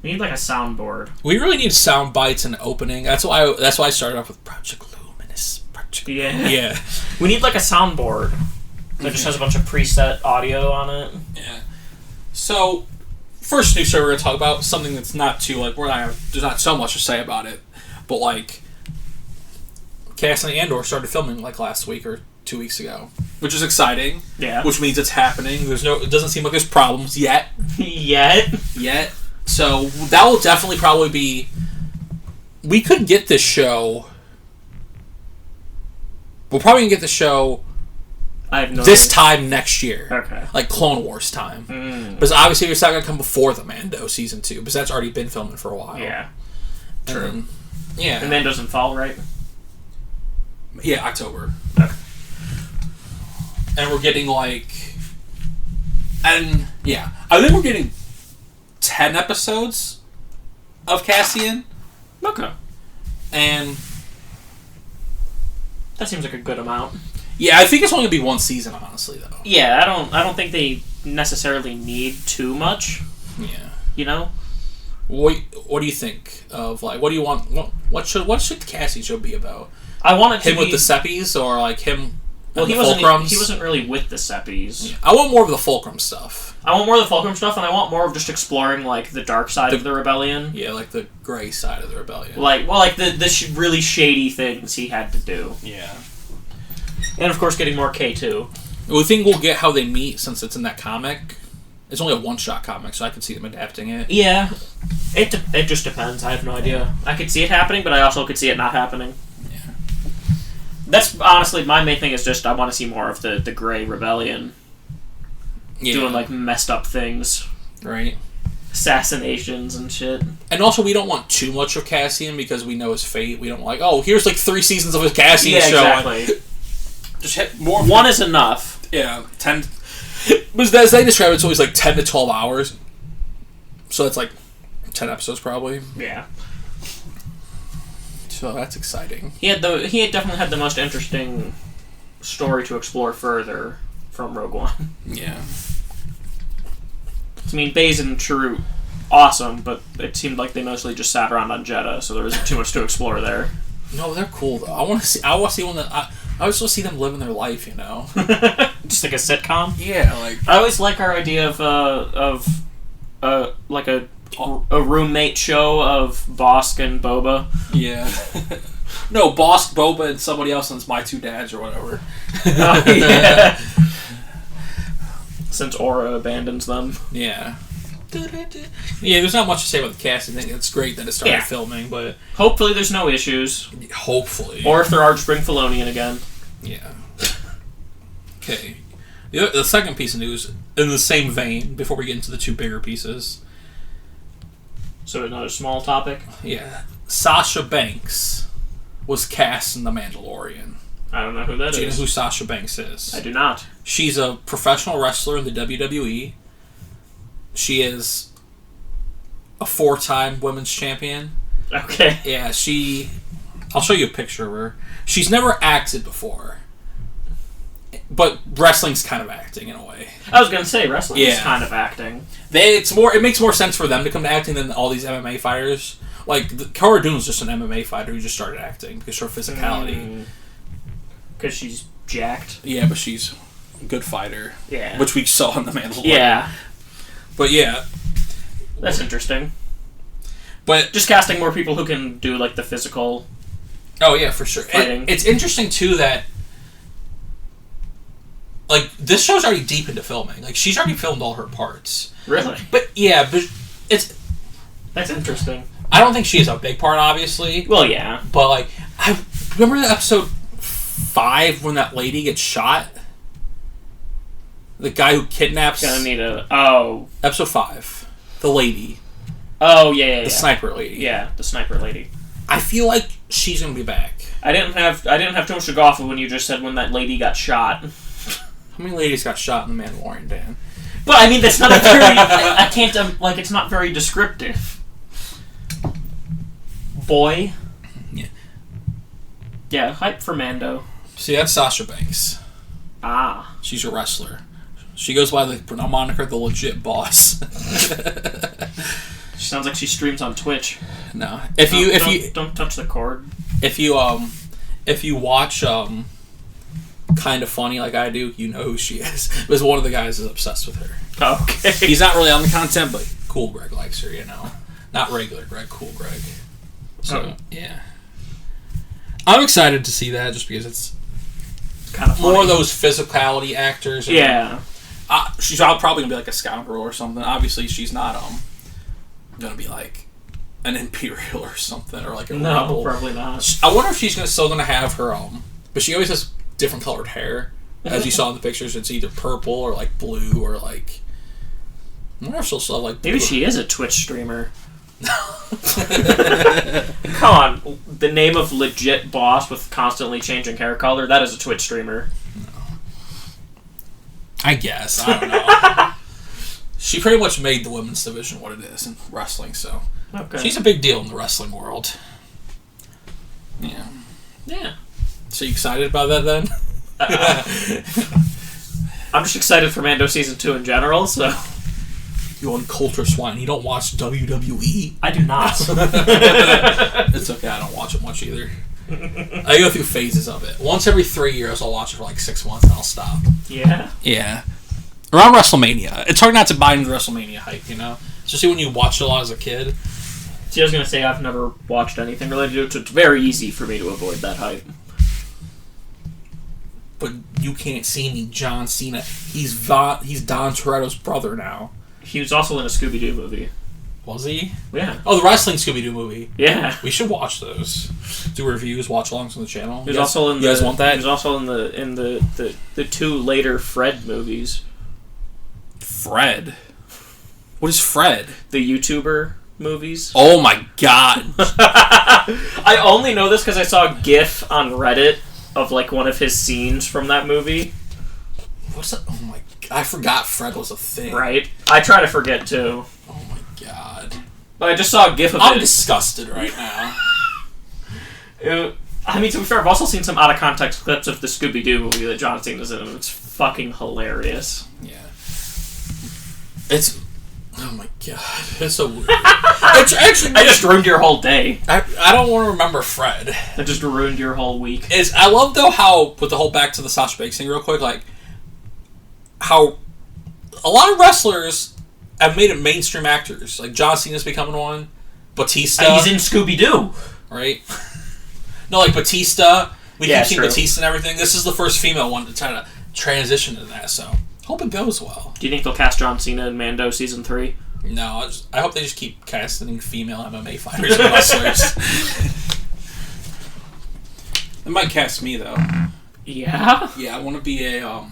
We need like a soundboard. We really need sound bites and opening. That's why I started off with Project Luminous. Yeah. We need like a soundboard that just has a bunch of preset audio on it. Yeah. So, first news story we're going to talk about, something that's not too, like, there's not so much to say about it, but, like, Cassian Andor started filming, like, last week or 2 weeks ago, which is exciting. Yeah. Which means it's happening. It doesn't seem like there's problems yet. Yet. So, that will definitely probably be... We could get this show... We're probably going to get the show... I have no this time next year. Okay. Like Clone Wars time. Because obviously it's not going to come before the Mando Season 2, because that's already been filming for a while. Yeah. True. Yeah. And Mando's in fall, right? Yeah, October. Okay. And we're getting like... And, yeah. I think we're getting 10 episodes of Cassian. Okay. And... That seems like a good amount. Yeah, I think it's only going to be one season, honestly, though. Yeah, I don't think they necessarily need too much. Yeah. You know? What do you think of, like, what do you want... What should the Cassian show be about? I want it to him be... with the Seppies, or, like, him... Well, he Fulcrums? wasn't really with the Seppies. Yeah. I want more of the Fulcrum stuff. I want more of the Fulcrum stuff, and I want more of just exploring, like, the dark side of the rebellion. Yeah, like the gray side of the rebellion. Like the really shady things he had to do. Yeah. And, of course, getting more K2. We think we'll get how they meet, since it's in that comic. It's only a one-shot comic, so I could see them adapting it. Yeah. It just depends. I have no idea. I could see it happening, but I also could see it not happening. Yeah. That's, honestly, my main thing is just I want to see more of the Grey Rebellion. Yeah. Doing, like, messed up things. Right. Assassinations and shit. And also, we don't want too much of Cassian, because we know his fate. We don't like, oh, here's, like, 3 seasons of his Cassian show. Yeah, exactly. Just hit more. One is enough. Yeah, 10. But as they describe it, it's always like 10 to 12 hours. So that's like 10 episodes, probably. Yeah. So that's exciting. He definitely had the most interesting story to explore further from Rogue One. Yeah. I mean, Baze and Chirrut, awesome, but it seemed like they mostly just sat around on Jeddah, so there wasn't too much to explore there. No, they're cool though. I want to see one that I just want to see them living their life, you know. Just like a sitcom. Yeah, like I always like our idea of like a a roommate show of Bosk and Boba. Yeah. No, Bosk, Boba, and somebody else, and it's My Two Dads or whatever. Oh, yeah. Since Aura abandons them. Yeah. Yeah, there's not much to say about the cast. I think it's great that it started filming, but... Hopefully there's no issues. Hopefully. Or if there are, just bring Filoni in again. Yeah. Okay. The second piece of news, in the same vein, before we get into the two bigger pieces. So another small topic? Yeah. Sasha Banks was cast in The Mandalorian. I don't know who that is. Do you know who Sasha Banks is? I do not. She's a professional wrestler in the WWE. She is a 4-time women's champion. Okay. Yeah, I'll show you a picture of her. She's never acted before. But wrestling's kind of acting in a way. I was gonna say wrestling is kind of acting. It makes more sense for them to come to acting than all these MMA fighters. Like Cara Dune's just an MMA fighter who just started acting because of her physicality. Because she's jacked. Yeah, but she's a good fighter. Yeah. Which we saw in The Mandalorian. Yeah. But yeah. That's interesting. But just casting more people who can do like the physical. Oh yeah, for sure. It's interesting too that like this show's already deep into filming. Like she's already filmed all her parts. Really? But yeah, but that's interesting. I don't think she is a big part, obviously. Well, yeah. But like, I remember episode 5 when that lady gets shot. The guy who kidnaps. Gonna need episode 5, the lady. Oh yeah. The sniper lady. Yeah, the sniper lady. I feel like she's gonna be back. I didn't have too much to go off of when you just said when that lady got shot. How many ladies got shot in The Mandalorian, Dan? But I mean, that's not a very. I can't it's not very descriptive. Boy. Yeah. Yeah, hype for Mando. See, that's Sasha Banks. Ah. She's a wrestler. She goes by the moniker The Legit Boss. She sounds like she streams on Twitch. No. Don't touch the cord. If you watch Kind of Funny like I do, you know who she is. Because one of the guys is obsessed with her. Okay. He's not really on the content, but Cool Greg likes her, you know. Not regular Greg, Cool Greg. So, yeah. I'm excited to see that just because it's kind of more of those physicality actors. Yeah. She's probably going to be like a scoundrel or something. Obviously, she's not going to be like an Imperial or something or like a rebel. No, probably not. I wonder if she's still going to have her but she always has different colored hair. As you saw in the pictures, it's either purple or like blue or like. I wonder if she'll still have like. Maybe she is a Twitch streamer. Come on, the name of Legit Boss with constantly changing hair color, that is a Twitch streamer. No. I guess. I don't know. She pretty much made the women's division what it is in wrestling, so. Okay. She's a big deal in the wrestling world. Yeah. Yeah. So you excited about that then? I'm just excited for Mando Season 2 in general, so... You uncultured swine. You don't watch WWE? I do not. It's okay, I don't watch it much either. I go through phases of it. Once every 3 years, I'll watch it for like 6 months and I'll stop. Yeah? Yeah. Around WrestleMania. It's hard not to buy into the WrestleMania hype, you know? Especially when you watched it a lot as a kid. See, I was going to say I've never watched anything related to it, so it's very easy for me to avoid that hype. But you can't see me, John Cena. He's Don Toretto's brother now. He was also in a Scooby-Doo movie. Was he? Yeah. Oh, the wrestling Scooby-Doo movie. Yeah. We should watch those. Do reviews, watch alongs on the channel. He was also in you guys want that? He was also in the 2 later Fred movies. Fred? What is Fred? The YouTuber movies. Oh my god. I only know this because I saw a GIF on Reddit of like one of his scenes from that movie. What's that? Oh my god. I forgot Fred was a thing. Right? I try to forget too. Oh my god. But I just saw a GIF of it. I'm disgusted right now. I mean, to be fair, I've also seen some out of context clips of the Scooby-Doo movie that John Cena's in, and it's fucking hilarious. Yeah. It's... Oh my god. It's so weird. Actually, I just ruined your whole day. I don't want to remember Fred. I just ruined your whole week. I love, though, how... With the whole back to the Sasha Banks thing real quick, like... How... A lot of wrestlers have made it mainstream actors. Like, John Cena's becoming one. Batista. He's in Scooby-Doo. Right? No, like Batista. We keep seeing true. Batista and everything. This is the first female one to try to transition to that, so hope it goes well. Do you think they'll cast John Cena in Mando Season 3? No, I hope they just keep casting female MMA fighters and wrestlers. They might cast me, though. Yeah? Yeah, I want to be a,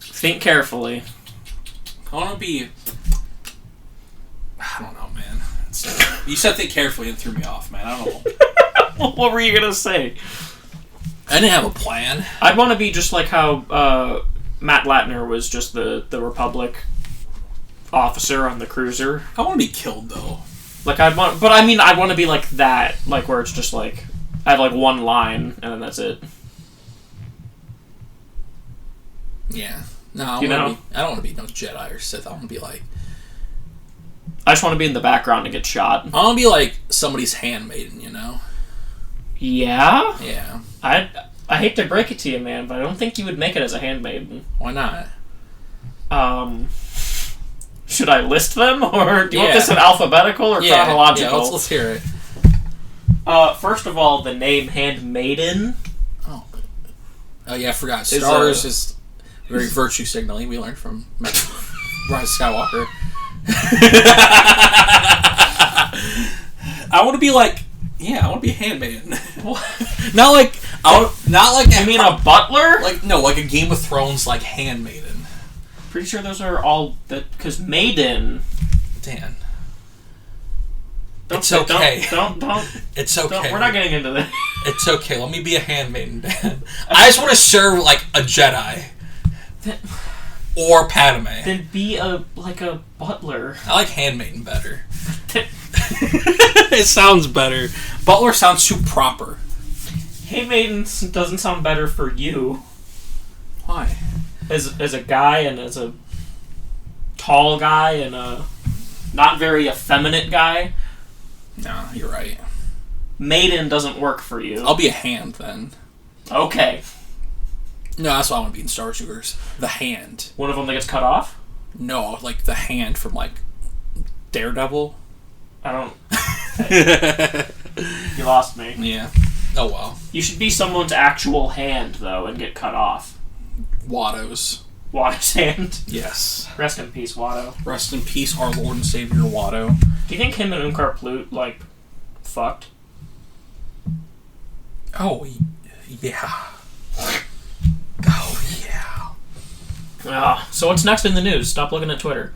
Think carefully. I want to be... I don't know, man. You said think carefully and threw me off, man. I don't know. What were you going to say? I didn't have a plan. I'd want to be just like how Matt Latner was just the Republic officer on the cruiser. I want to be killed, though. Like, I want to be like that, like where it's just like, I have like one line, and then that's it. Yeah. No, I don't want to be no Jedi or Sith. I want to be like... I just want to be in the background and get shot. I want to be like somebody's handmaiden, you know? Yeah? Yeah. I hate to break it to you, man, but I don't think you would make it as a handmaiden. Why not? Should I list them, or do you want this in alphabetical or chronological? Yeah, let's hear it. First of all, the name Handmaiden. Oh yeah, I forgot. Star Wars is very virtue signaling. We learned from Rise of Skywalker. I want to be like, I want to be a handmaiden. not like You mean a butler? Like a Game of Thrones like handmaiden. Pretty sure those are all because maiden. Dan. It's okay. Don't. It's okay. We're not getting into this. It's okay. Let me be a handmaiden, Dan. I just want to serve like a Jedi. Or Padme. Then be a butler. I like handmaiden better. It sounds better. Butler sounds too proper. Handmaiden doesn't sound better for you. Why? As a guy and as a tall guy and a not very effeminate guy. No, you're right. Maiden doesn't work for you. I'll be a hand then. Okay. No, that's what I want to be in Star Wars Universe. The Hand. One of them that gets cut off? No, like the Hand from like Daredevil. I don't... You lost me. Yeah. Oh well. You should be someone's actual hand, though, and get cut off. Watto's. Watto's hand? Yes. Rest in peace, Watto. Rest in peace, our Lord and Savior Watto. Do you think him and Unkar Ploot, fucked? Oh, yeah. Oh, yeah. So what's next in the news? Stop looking at Twitter.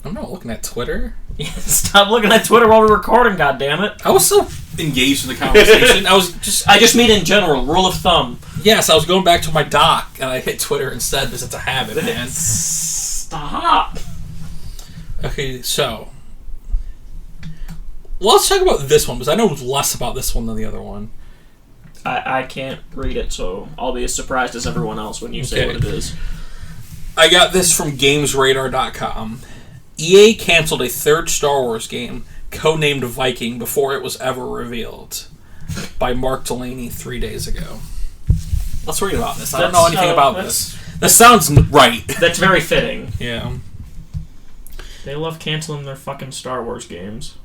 I'm not looking at Twitter. Stop looking at Twitter while we're recording, goddammit. I was so engaged in the conversation. I just mean in general, rule of thumb. Yes, I was going back to my dock, and I hit Twitter instead because it's a habit, man. Stop. Okay, so... let's talk about this one, because I know less about this one than the other one. I can't read it, so I'll be as surprised as everyone else when you say what it is. I got this from GamesRadar.com. EA canceled a third Star Wars game, codenamed Viking, before it was ever revealed. By Mark Delaney 3 days ago. Let's read about this. I don't know anything about this. This sounds right. That's very fitting. Yeah. They love canceling their fucking Star Wars games.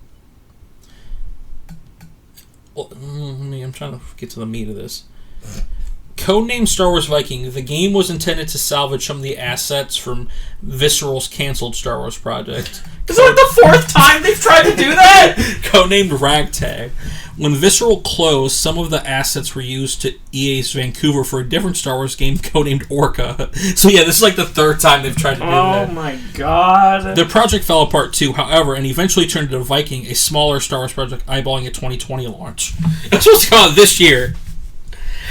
Well, I'm trying to get to the meat of this. Codenamed Star Wars Viking, the game was intended to salvage some of the assets from Visceral's canceled Star Wars project. Is that the fourth time they've tried to do that? Codenamed Ragtag. When Visceral closed, some of the assets were used to EA's Vancouver for a different Star Wars game codenamed Orca. So yeah, this is like the third time they've tried to do that. Oh my god. The project fell apart too, however, and eventually turned into Viking, a smaller Star Wars project eyeballing a 2020 launch. It's supposed to come out this year.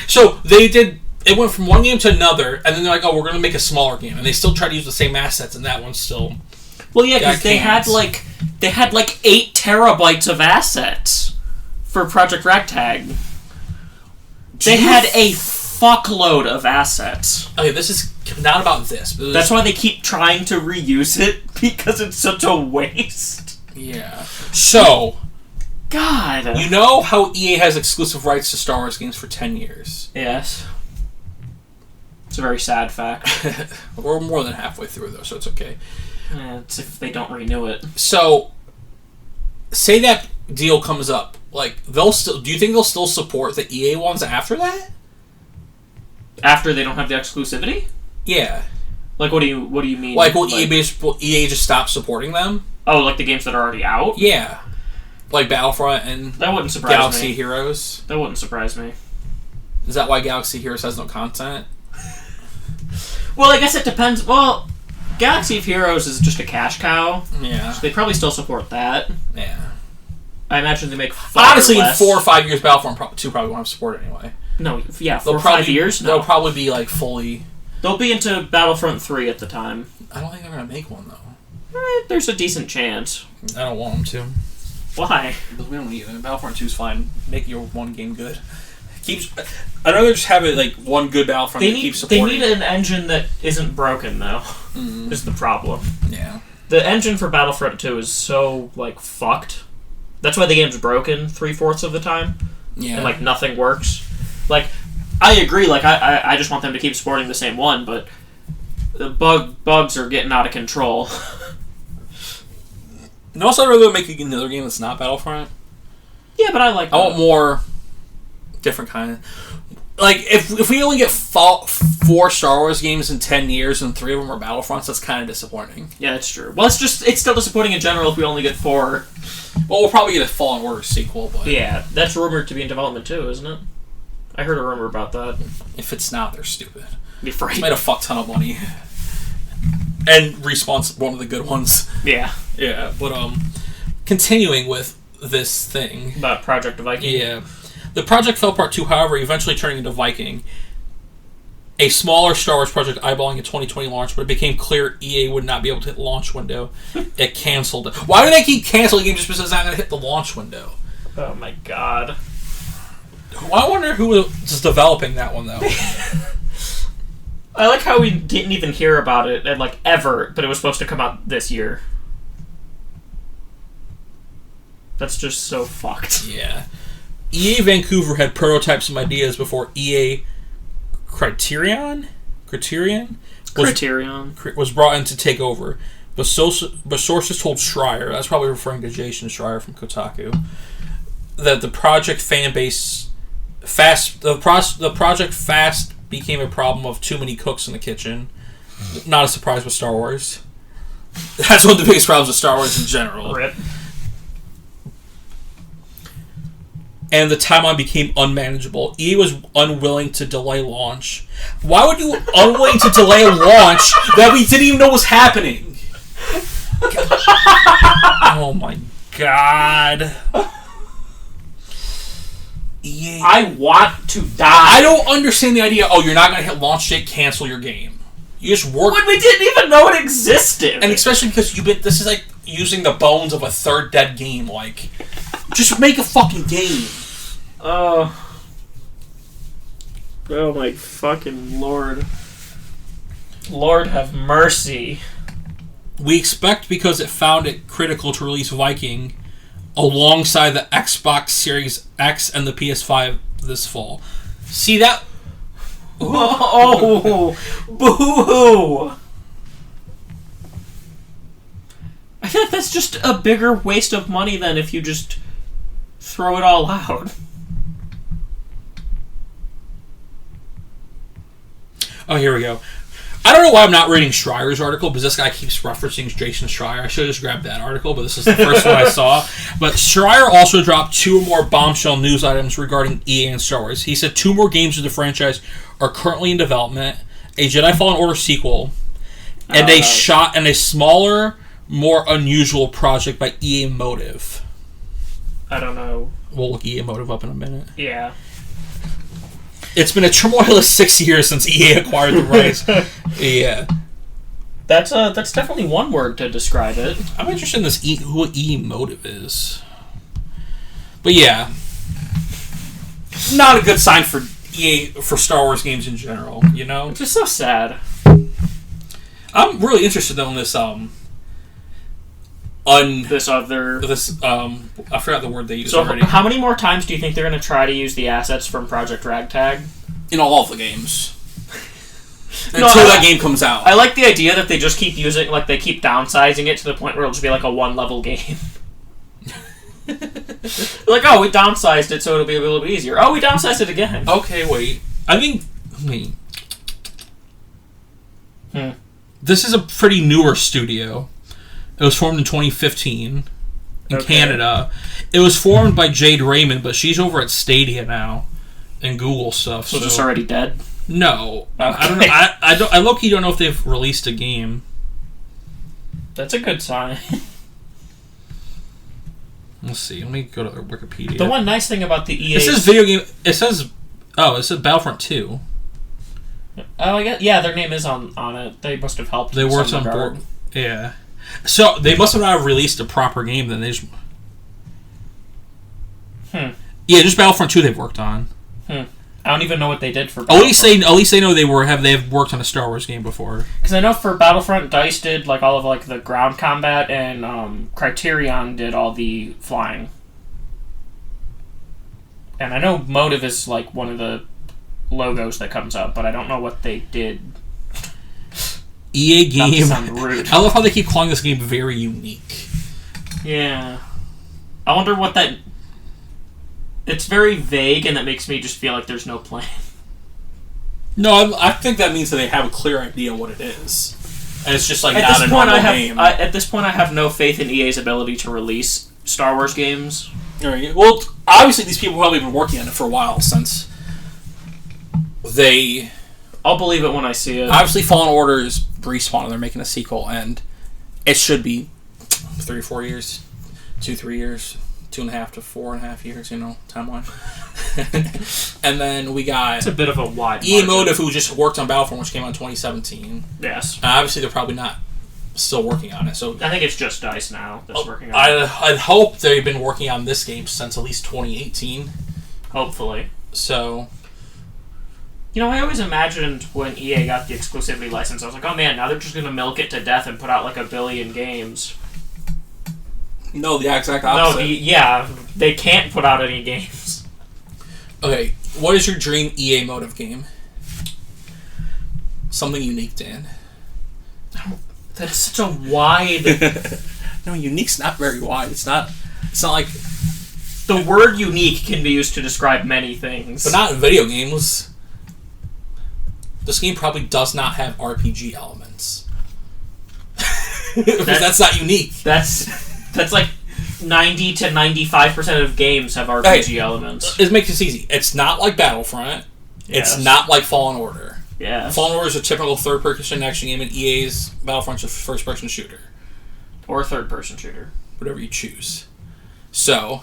So it went from one game to another, and then they're like, oh, we're going to make a smaller game. And they still try to use the same assets, and that one's still... Well, yeah, because they had 8 terabytes of assets for Project Ragtag. They had a fuckload of assets. Okay, this is not about this. That's why they keep trying to reuse it, because it's such a waste. Yeah. So... God. You know how EA has exclusive rights to Star Wars games for 10 years? Yes. It's a very sad fact. We're more than halfway through, though, so it's okay. It's if they don't renew it. So, say that deal comes up. Like, they'll still... Do you think they'll still support the EA ones after that? After they don't have the exclusivity? Yeah. Like, what do you mean? Like, will EA just stop supporting them? Oh, like the games that are already out? Yeah. Like Battlefront and that wouldn't surprise Galaxy me. Heroes. That wouldn't surprise me. Is that why Galaxy Heroes has no content? Well, I guess it depends. Well, Galaxy of Heroes is just a cash cow. Yeah. So they probably still support that. Yeah. I imagine they make honestly, less. in 4 or 5 years, Battlefront 2 probably won't have support anyway. No, yeah, 4 or 5 years? No. They'll probably be, like, fully... They'll be into Battlefront 3 at the time. I don't think they're going to make one, though. There's a decent chance. I don't want them to. Why? Because we don't need them. Battlefront 2 is fine. Make your one game good. I'd rather just have it, like, one good Battlefront that keeps supporting. They need an engine that isn't broken, though. Is the problem. Yeah. The engine for Battlefront 2 is so, like, fucked. That's why the game's broken 3/4 of the time. Yeah. And, like, nothing works. Like, I agree, like, I just want them to keep supporting the same one, but the bugs are getting out of control. And also, I'd rather make another game that's not Battlefront. Yeah, but I like that. I want more different kind of... Like, if we only get 4 Star Wars games in 10 years and 3 of them are Battlefronts, that's kind of disappointing. Yeah, that's true. Well, it's still disappointing in general if we only get 4. Well, we'll probably get a Fallen Order sequel, but... Yeah, that's rumored to be in development too, isn't it? I heard a rumor about that. If it's not, they're stupid. Be afraid. It's made a fuck ton of money. And Respawn's one of the good ones. Yeah. Yeah, but, continuing with this thing... About Project Viking. Yeah. The project fell apart too, however, eventually turning into Viking. A smaller Star Wars project eyeballing a 2020 launch, but it became clear EA would not be able to hit the launch window. It canceled it. Why do they keep canceling games just because it's not going to hit the launch window? Oh my god. Well, I wonder who was developing that one, though. I like how we didn't even hear about it, like, ever, but it was supposed to come out this year. That's just so fucked. Yeah. EA Vancouver had prototypes and ideas before EA Criterion was brought in to take over. But sources told Schreier, that's probably referring to Jason Schreier from Kotaku, that the project fast became a problem of too many cooks in the kitchen. Not a surprise with Star Wars. That's one of the biggest problems with Star Wars in general. Rip. And the timeline became unmanageable. EA was unwilling to delay launch. Why would you unwilling to delay a launch that we didn't even know was happening? Oh my god. EA. I want to die. I don't understand the idea, you're not going to hit launch date, cancel your game. You just work... When we didn't even know it existed! And especially because this is like using the bones of a third dead game, like... Just make a fucking game. Oh my fucking lord. Lord have mercy. We expect because it found it critical to release Viking alongside the Xbox Series X and the PS5 this fall. See that? Oh, boo-hoo. I feel like that's just a bigger waste of money than if you just throw it all out. Oh, here we go. I don't know why I'm not reading Schreier's article, because this guy keeps referencing Jason Schreier. I should have just grabbed that article, but this is the first one I saw. But Schreier also dropped 2 more bombshell news items regarding EA and Star Wars. He said 2 more games of the franchise are currently in development, a Jedi Fallen Order sequel, and a smaller, more unusual project by EA Motive. I don't know. We'll look EA Motive up in a minute. Yeah. It's been a tumultuous 6 years since EA acquired the rights. Yeah. That's definitely one word to describe it. I'm interested in this who EA Motive is. But yeah. Not a good sign for EA for Star Wars games in general, you know? It's just so sad. I'm really interested though in this I forgot the word they used already. How many more times do you think they're going to try to use the assets from Project Ragtag? In all of the games. until that game comes out. I like the idea that they just keep using, like, they keep downsizing it to the point where it'll just be like a one-level game. Like, oh, we downsized it so it'll be a little bit easier. Oh, we downsized it again. Okay, wait. I think... This is a pretty newer studio. It was formed in 2015 in Canada. It was formed by Jade Raymond, but she's over at Stadia now and Google stuff. So it's already dead? No. Okay. I don't know. I low-key don't know if they've released a game. That's a good sign. Let's see. Let me go to Wikipedia. The one nice thing about the EA... It says video game... It says Battlefront 2. Oh, yeah, their name is on it. They must have helped. They worked on board. Yeah. So, they must have not released a proper game then. They just... Yeah, just Battlefront 2 they've worked on. I don't even know what they did for Battlefront. At least they know they've worked on a Star Wars game before. Because I know for Battlefront, DICE did like all of like the ground combat, and Criterion did all the flying. And I know Motive is like one of the logos that comes up, but I don't know what they did. EA game. Not to sound rude. I love how they keep calling this game very unique. Yeah. I wonder what that... It's very vague, and that makes me just feel like there's no plan. No, I think that means that they have a clear idea what it is. And it's just like At not this a point, normal game. at this point, I have no faith in EA's ability to release Star Wars games. Right. Well, obviously these people have probably been working on it for a while since they... I'll believe it when I see it. Obviously Fallen Order is Respawn, and they're making a sequel, and it should be 3 or 4 years. 2-3 years. 2.5 to 4.5 years, timeline. And then we got... It's a bit of a wide EA margin. Motive, who just worked on Battlefront, which came out in 2017. Yes. Obviously, they're probably not still working on it. So I think it's just DICE now that's working on it. I'd hope they've been working on this game since at least 2018. Hopefully. So... I always imagined when EA got the exclusivity license, I was like, oh man, now they're just going to milk it to death and put out like 1 billion games. No, the exact opposite. No, they can't put out any games. Okay, what is your dream EA Motive game? Something unique, Dan. That's such a wide... No, unique's not very wide. It's not like... The word unique can be used to describe many things. But not in video games. This game probably does not have RPG elements. That's not unique. That's like 90 to 95% of games have RPG elements. It makes it easy. It's not like Battlefront. Yes. It's not like Fallen Order. Yeah. Fallen Order is a typical third-person action game, and EA's Battlefront's a first-person shooter. Or third-person shooter. Whatever you choose. So...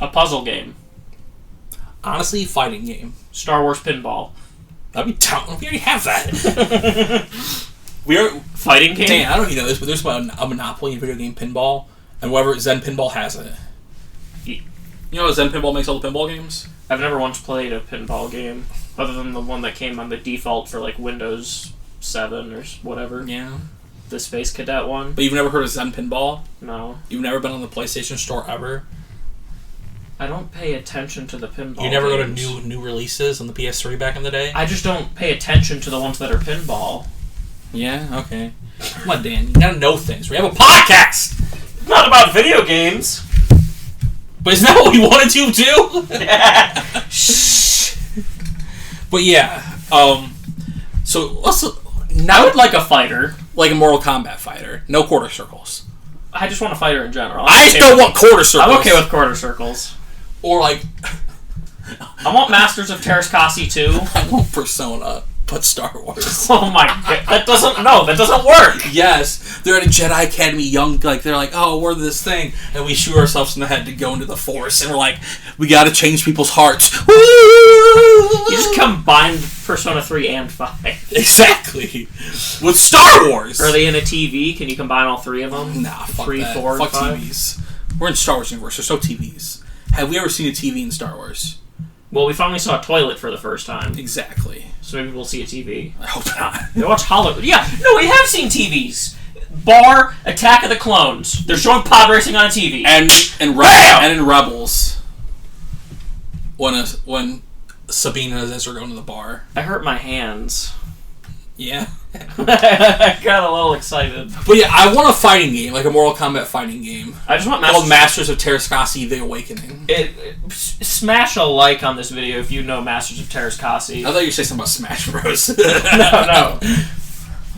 A puzzle game. Honestly, fighting game. Star Wars pinball. That'd be tough. We already have that. We are fighting game. Dan, I don't know if you know this, but there's about a monopoly in video game pinball, and whoever Zen Pinball has it. You know how Zen Pinball makes all the pinball games? I've never once played a pinball game, other than the one that came on the default for like Windows 7 or whatever. Yeah. The Space Cadet one. But you've never heard of Zen Pinball? No. You've never been on the PlayStation Store ever? I don't pay attention to the pinball. You never games. go to new releases on the PS3 back in the day? I just don't pay attention to the ones that are pinball. Yeah, okay. Come on, Dan. You gotta know things. We have a podcast! Not about video games! But isn't that what we wanted to do? Shh. But yeah, so let's... I would like a fighter. Like a Mortal Kombat fighter. No quarter circles. I just want a fighter in general. I just don't want quarter circles. I'm okay with quarter circles. Or like... I want Masters of Terrascasi too. I want Persona, but Star Wars. Oh my god. That doesn't work. Yes. They're at a Jedi Academy young, like, they're like, oh, we're this thing. And we shoot ourselves in the head to go into the Force. And we're like, we gotta change people's hearts. Woo! You just combine Persona 3 and 5. Exactly. With Star Wars. Are they in a TV? Can you combine all 3 of them? Nah, fuck 3, that. 4, fuck 5? TVs. We're in Star Wars universe. There's no TVs. Have we ever seen a TV in Star Wars? Well, we finally saw a toilet for the first time. Exactly. So maybe we'll see a TV. I hope not. They watch Hollywood. Yeah, no, we have seen TVs. Bar Attack of the Clones. They're showing pod racing on a TV. And in Rebels, when Sabine and Ezra go into the bar. I hurt my hands. Yeah. I got a little excited. But yeah, I want a fighting game, like a Mortal Kombat fighting game. I just want called Masters of Terrascasi: The Awakening. Smash a like on this video if you know Masters of Terrascasi. I thought you were saying something about Smash Bros. No.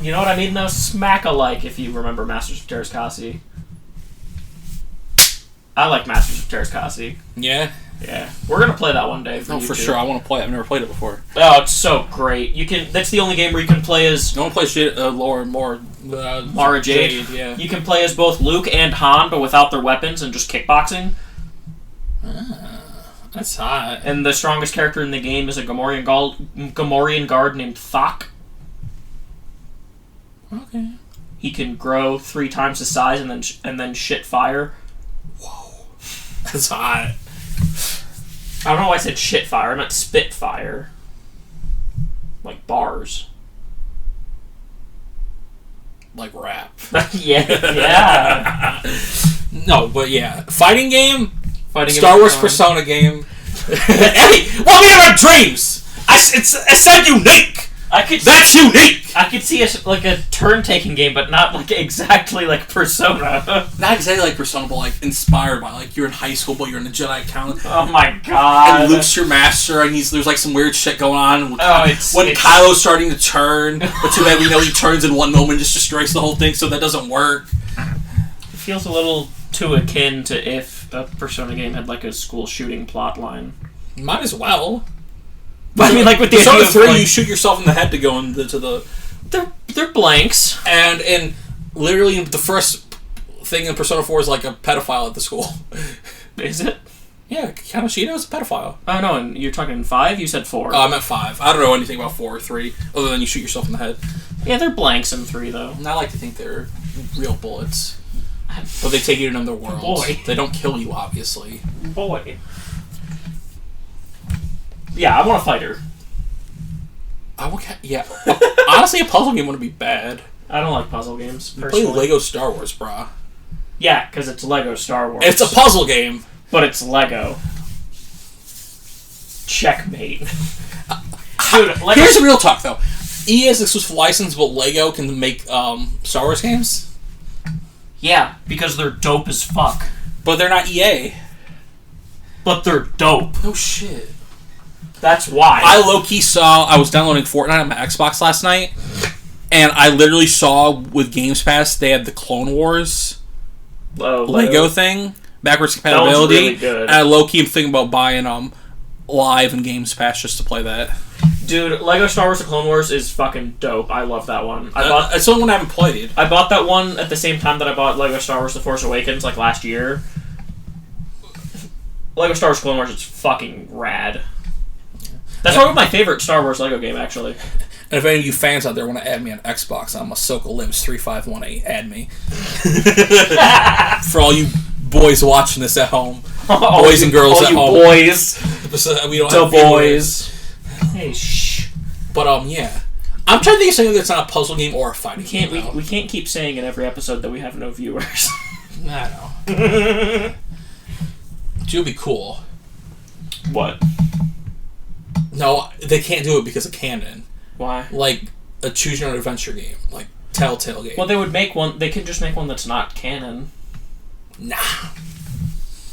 You know what I mean, though? Smack a like if you remember Masters of Terrascasi. I like Masters of Terrascasi. Yeah? Yeah. We're going to play that one day for for sure. I want to play it. I've never played it before. Oh, it's so great. That's the only game where you can play as... I want to play shit, Mara Jade. Yeah. You can play as both Luke and Han, but without their weapons and just kickboxing. That's hot. And the strongest character in the game is a Gamorrean guard named Thok. Okay. He can grow 3 times his size and then shit fire. Whoa. That's hot. I don't know why I said shit fire. I meant spit fire. Like bars. Like rap. Yeah. No, but yeah. Fighting game? Star Wars Persona game. Hey, well, we have our dreams! It said unique! That's unique! I could see a turn-taking game, but not like exactly like Persona. Not exactly like Persona, but like inspired by, like, you're in high school, but you're in a Jedi count. Oh my god. And Luke's your master, and there's like some weird shit going on. When it's Kylo's starting to turn, but too bad we know he turns in one moment and just destroys the whole thing, so that doesn't work. It feels a little too akin to if a Persona game had like a school shooting plot line. Might as well. But I mean, like with the Persona 3, you shoot yourself in the head to go into the... They're blanks. And literally the first thing in Persona 4 is like a pedophile at the school. Is it? Yeah, Kamoshida is a pedophile. Oh no, and you're talking 5? You said 4. I meant 5. I don't know anything about 4 or 3, other than you shoot yourself in the head. Yeah, they're blanks in 3, though. And I like to think they're real bullets. But they take you to another world. Boy. They don't kill you, obviously. Boy. Yeah, I want a fighter. Yeah. Honestly, a puzzle game wouldn't be bad. I don't like puzzle games, You personally. play Lego Star Wars, brah. Yeah, because it's Lego Star Wars. It's a puzzle game. But it's Lego. Checkmate. Dude, Lego... Here's the real talk, though. EA has exclusive license, but Lego can make Star Wars games? Yeah, because they're dope as fuck. But they're not EA. But they're dope. No shit. That's why. I low-key saw... I was downloading Fortnite on my Xbox last night, and I literally saw with Games Pass they had the Clone Wars Lego thing, backwards compatibility. That one's really good. And I low-key am thinking about buying Live and Games Pass just to play that. Dude, Lego Star Wars The Clone Wars is fucking dope. I love that one. It's the one I haven't played. I bought that one at the same time that I bought Lego Star Wars The Force Awakens, like last year. Lego Star Wars Clone Wars is fucking rad. That's probably my favorite Star Wars Lego game, actually. And if any of you fans out there want to add me on Xbox, I'm Ahsoka-Lives3518. Add me. For all you boys watching this at home. Boys and girls at home. Boys. We don't have boys. Hey, shh. But, yeah. I'm trying to think of something that's not a puzzle game or a fighting game. We can't keep saying in every episode that we have no viewers. I know. It would be cool. What? No, they can't do it because of canon. Why? Like a choose your own adventure game, like Telltale game. Well, they would make one. They could just make one that's not canon. Nah.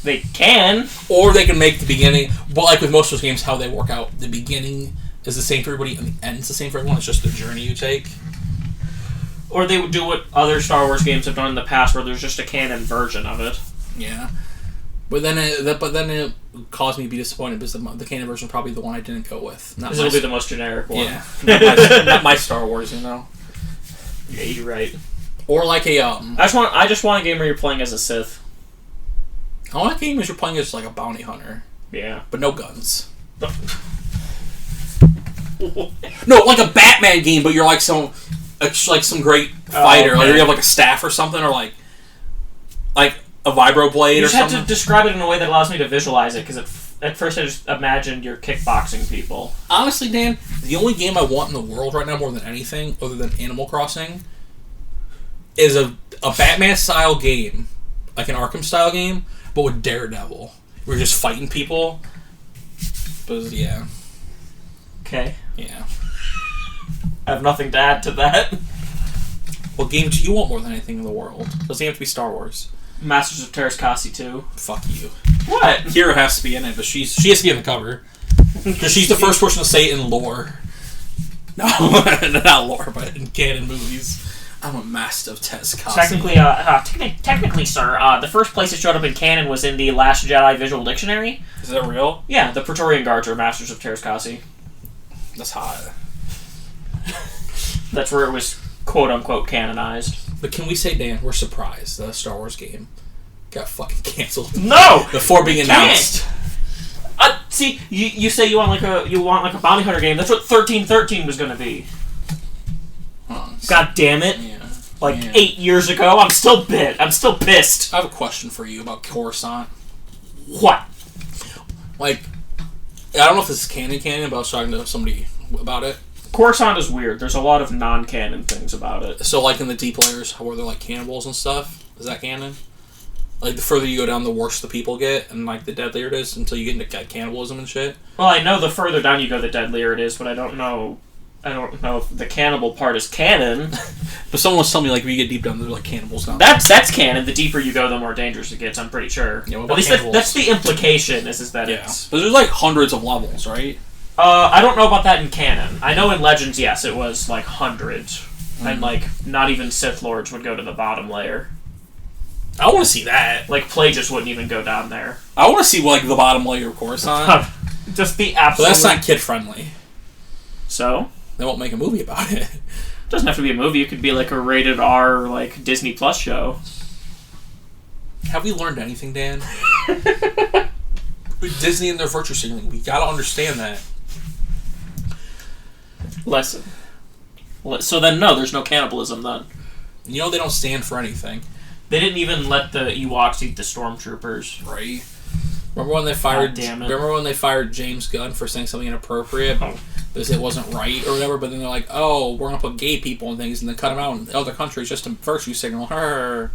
They can. Or they can make the beginning. But like with most of those games, how they work out, the beginning is the same for everybody, and the end's the same for everyone. It's just the journey you take. Or they would do what other Star Wars games have done in the past, where there's just a canon version of it. Yeah. But then it caused me to be disappointed because the canon version is probably the one I didn't go with. Because it'll be the most generic one. Yeah. Not my Star Wars, you know. Yeah, you're right. Or like a I just want a game where you're playing as a Sith. I want a game where you're playing as like a bounty hunter. Yeah. But no guns. No, like a Batman game, but you're like some great fighter. Okay. Like you have like a staff or something, or like a vibroblade or something. You just have to describe it in a way that allows me to visualize it, because at first I just imagined you're kickboxing people. Honestly, Dan, the only game I want in the world right now more than anything, other than Animal Crossing, is a Batman-style game, like an Arkham-style game, but with Daredevil. We're just fighting people. But, yeah. Okay. Yeah. I have nothing to add to that. What game do you want more than anything in the world? Doesn't have to be Star Wars. Masters of Terrascasi 2. Fuck you. What? Kira has to be in it, but she has to be on the cover. Because she's the first person to say it in lore. No, not lore, but in canon movies. I'm a master of Terrascasi. Technically, sir, the first place it showed up in canon was in the Last Jedi Visual Dictionary. Is that real? Yeah, the Praetorian Guards are Masters of Terrascasi. That's hot. That's where it was quote-unquote canonized. But can we say, Dan, we're surprised the Star Wars game got fucking canceled? No! Before being announced. See, you say you want like a bounty hunter game. That's what 1313 was going to be. Oh, God damn it. Yeah. 8 years ago, I'm still pissed. I have a question for you about Coruscant. What? Like, I don't know if this is canon, but I was talking to somebody about it. Coruscant is weird. There's a lot of non-canon things about it. So, like in the deep layers, where they're like cannibals and stuff, is that canon? Like, the further you go down, the worse the people get, and like the deadlier it is, until you get into cannibalism and shit. Well, I know the further down you go, the deadlier it is, but I don't know if the cannibal part is canon. But someone was telling me, like, if you get deep down, they're like cannibals now. That's canon. The deeper you go, the more dangerous it gets, I'm pretty sure. Yeah, at least that's the implication, is that it's... But there's like hundreds of levels, right? I don't know about that in canon. I know in Legends, yes, it was like hundreds. And like, not even Sith Lords would go to the bottom layer. I want to see that. Like, Plagueis wouldn't even go down there. I want to see, like, the bottom layer of Coruscant. Just the absolute... But that's not kid-friendly. So? They won't make a movie about it. Doesn't have to be a movie. It could be like a rated R, like, Disney Plus show. Have we learned anything, Dan? With Disney and their virtue signaling, we gotta understand that. Lesson. So then, no, there's no cannibalism then. You know they don't stand for anything. They didn't even let the Ewoks eat the stormtroopers. Right. Remember when they fired? God damn it. Remember when they fired James Gunn for saying something inappropriate because it wasn't right or whatever? But then they're like, "Oh, we're gonna put gay people and things," and then cut them out in other countries just to virtue signal. Her,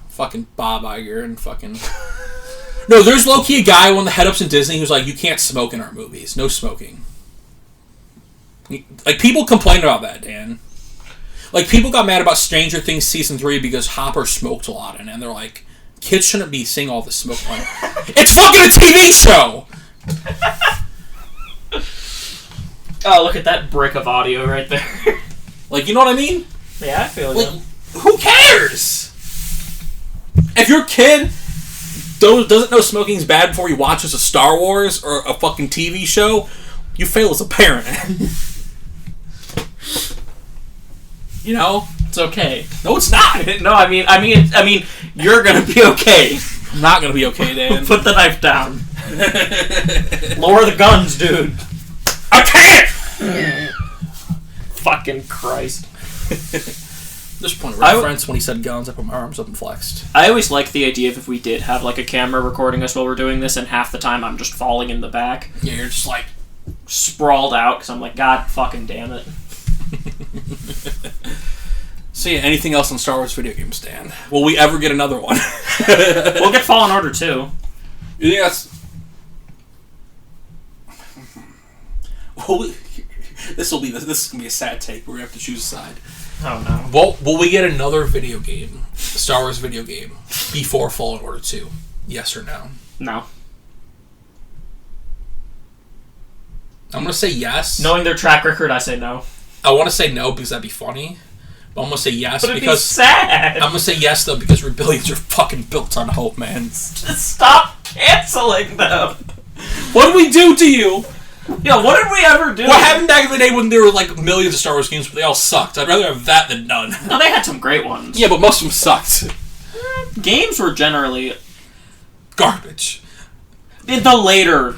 fucking Bob Iger and fucking. No, there's low key a guy, one of the head ups in Disney, who's like, "You can't smoke in our movies. No smoking." Like, people complained about that, Dan. Like, people got mad about Stranger Things Season 3 because Hopper smoked a lot in it, and they're like, kids shouldn't be seeing all this smoke. Like, it's fucking a TV show! Oh, look at that brick of audio right there. Like, you know what I mean? Yeah, I feel like, you. Who cares? If your kid doesn't know smoking's bad before he watches a Star Wars or a fucking TV show, you fail as a parent. You know? It's okay. No, it's not. No, I mean, you're gonna be okay. I'm not gonna be okay, Dan. Put the knife down. Lower the guns, dude. I can't! Fucking Christ. This point of reference, when he said guns, I put my arms up and flexed. I always like the idea of if we did have like a camera recording us while we're doing this, and half the time I'm just falling in the back. Yeah, you're just like sprawled out because I'm like, God fucking damn it. So yeah, anything else on Star Wars video games, Dan? Will we ever get another one? We'll get Fallen Order 2. You think that's... This is gonna be a sad take. We're gonna have to choose a side. Oh no. Well, will we get another video game, Star Wars video game, before Fallen Order 2? Yes or no? No. I'm gonna say yes. Knowing their track record, I say no. I want to say no because that'd be funny. But I'm gonna say yes but because sad. I'm gonna say yes though because rebellions are fucking built on hope, man. Just stop canceling them. What did we do to you? Yeah, what did we ever do? What happened back in the day when there were like millions of Star Wars games, but they all sucked? I'd rather have that than none. No, they had some great ones. Yeah, but most of them sucked. Games were generally garbage. In the later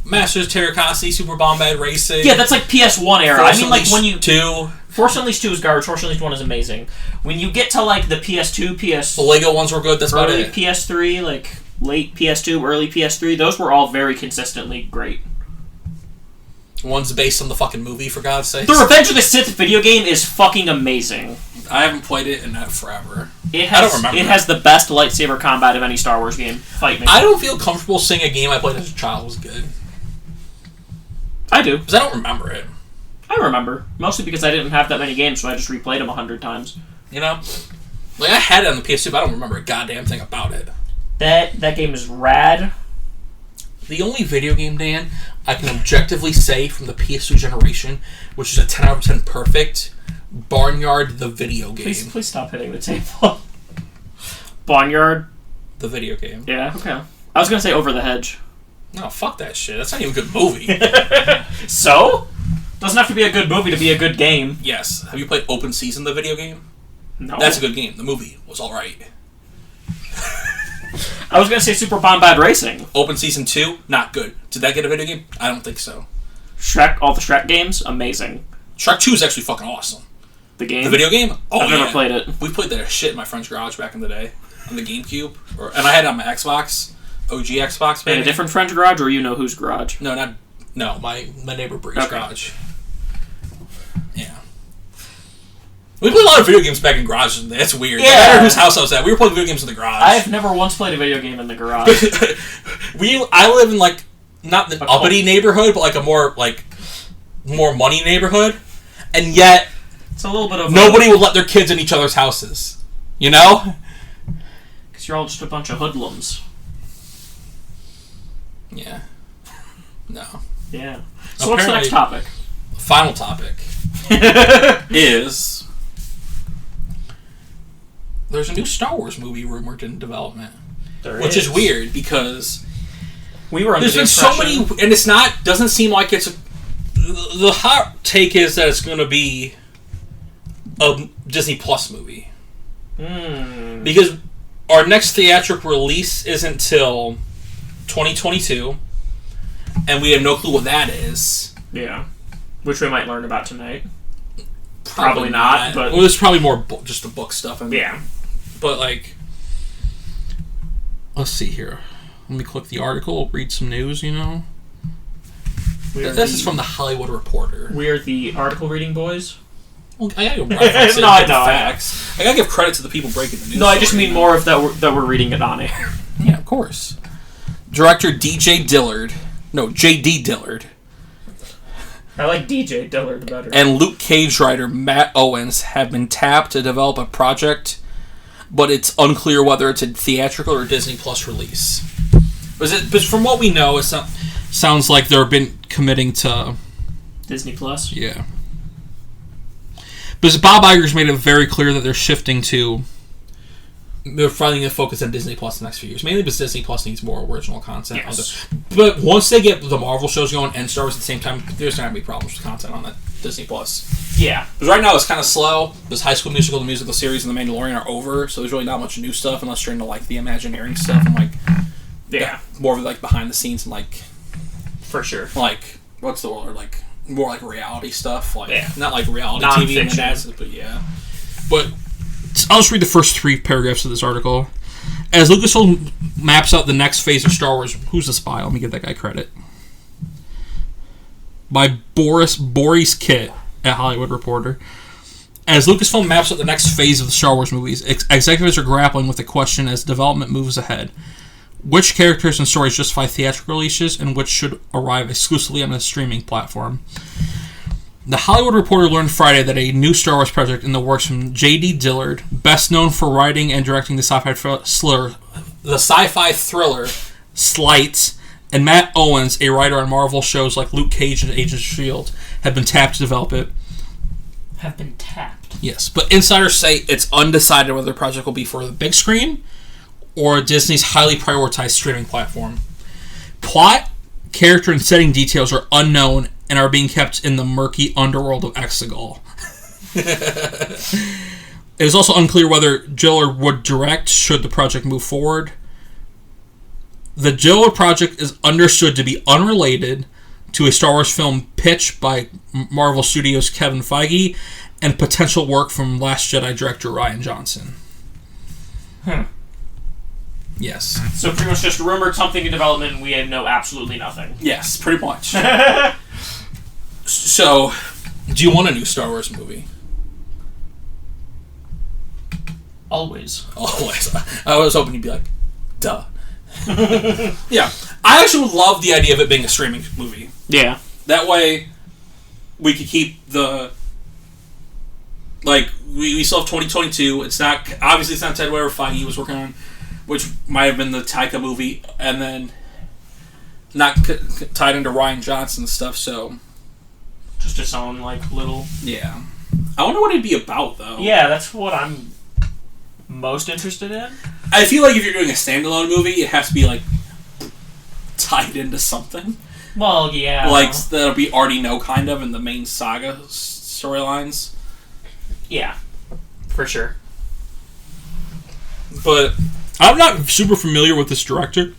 Masters of Terrascasi, Super Bombad Racing. Yeah, that's like PS1 era. Force I mean, like when you 2. Force Unleashed 2 is garbage. Force Unleashed 1 is amazing. When you get to like the PS2, the Lego ones were good. That's about early it. PS3, like late PS2, early PS3, those were all very consistently great. One's based on the fucking movie, for God's sake. The Revenge of the Sith video game is fucking amazing. I haven't played it in forever. I don't remember. It has the best lightsaber combat of any Star Wars game. Fight me. I don't feel comfortable saying a game I played as a child was good. I do. Because I don't remember it. I remember. Mostly because I didn't have that many games, so I just replayed them 100 times. You know? Like, I had it on the PS2, but I don't remember a goddamn thing about it. That game is rad. The only video game, Dan, I can objectively say from the PS2 generation, which is a 10 out of 10 perfect, Barnyard the video game. Please stop hitting the table. Barnyard? The video game. Yeah, okay. I was going to say Over the Hedge. No, fuck that shit. That's not even a good movie. So? Doesn't have to be a good movie to be a good game. Yes. Have you played Open Season, the video game? No. That's a good game. The movie was alright. I was going to say Super Bombad Racing. Open Season 2, not good. Did that get a video game? I don't think so. Shrek, all the Shrek games, amazing. Shrek 2 is actually fucking awesome. The game? The video game? Oh, I've never played it. We played that shit in my friend's garage back in the day. On the GameCube. And I had it on my Xbox. OG Xbox, baby. In a different friend's garage, or you know whose garage? No, my neighbor Bree's garage. Yeah. We played a lot of video games back in garages. That's weird. Yeah. No matter whose house I was at, we were playing video games in the garage. I've never once played a video game in the garage. I live in, like, not the uppity neighborhood, but, like, a more money neighborhood. And yet, it's a little bit of nobody would let their kids in each other's houses. You know? Because you're all just a bunch of hoodlums. Yeah. No. Yeah. So what's the next topic? Final topic is there's a new Star Wars movie rumored in development, which is weird because there's been so many, and it's doesn't seem like it's the hot take is that it's going to be a Disney Plus movie because our next theatrical release isn't till 2022, and we have no clue what that is. Yeah. Which we might learn about tonight. Probably not, but... Well, there's probably more just the book stuff. Yeah. But, like... Let's see here. Let me click the article, read some news, you know? This is from the Hollywood Reporter. We're the article reading boys? Well, I gotta give reference no, I know. Facts. I gotta give credit to the people breaking the news. No, I just mean more of that we're reading it on air. Yeah, of course. Director J.D. Dillard. I like DJ Dillard better. And Luke Cage writer Matt Owens have been tapped to develop a project, but it's unclear whether it's a theatrical or Disney Plus release. But from what we know, it sounds like they've been committing to Disney Plus. Yeah. Because Bob Iger's made it very clear that they're shifting to. They're finally going to focus on Disney Plus the next few years. Mainly because Disney Plus needs more original content. Yes. But once they get the Marvel shows going and Star Wars at the same time, there's not going to be problems with content on that Disney Plus. Yeah. Because right now it's kind of slow. Because High School Musical, the musical series, and The Mandalorian are over, so there's really not much new stuff unless you're into, like, the Imagineering stuff and, like... Yeah. More of, like, behind the scenes and, like... For sure. Like, what's the word? Like, more like reality stuff. Like, yeah. Not like reality Non-fiction. TV, but yeah. But... I'll just read the first 3 paragraphs of this article. As Lucasfilm maps out the next phase of Star Wars... Who's the spy? Let me give that guy credit. By Boris Kitt at Hollywood Reporter. As Lucasfilm maps out the next phase of the Star Wars movies, executives are grappling with the question as development moves ahead. Which characters and stories justify theatrical releases, and which should arrive exclusively on a streaming platform? The Hollywood Reporter learned Friday that a new Star Wars project in the works from J.D. Dillard, best known for writing and directing the sci-fi thriller Slight, and Matt Owens, a writer on Marvel shows like Luke Cage and Agents of S.H.I.E.L.D., have been tapped to develop it. Have been tapped? Yes, but insiders say it's undecided whether the project will be for the big screen or Disney's highly prioritized streaming platform. Plot, character, and setting details are unknown and are being kept in the murky underworld of Exegol. It is also unclear whether Dillard would direct should the project move forward. The Dillard project is understood to be unrelated to a Star Wars film pitched by Marvel Studios' Kevin Feige and potential work from Last Jedi director Rian Johnson. Yes. So pretty much just rumored something in development and we know absolutely nothing. Yes, pretty much. So, do you want a new Star Wars movie? Always. I was hoping you'd be like, duh. Yeah. I actually would love the idea of it being a streaming movie. Yeah. That way, we could keep the... Like, we still have 2022. It's not... Obviously, it's not Ted whatever Feige was working on, which might have been the Taika movie, and then not tied into Rian Johnson and stuff, so... Just its own, like, little... Yeah. I wonder what it'd be about, though. Yeah, that's what I'm most interested in. I feel like if you're doing a standalone movie, it has to be, like, tied into something. Well, yeah. Like, that'll be already know, kind of, in the main saga storylines. Yeah. For sure. But I'm not super familiar with this director.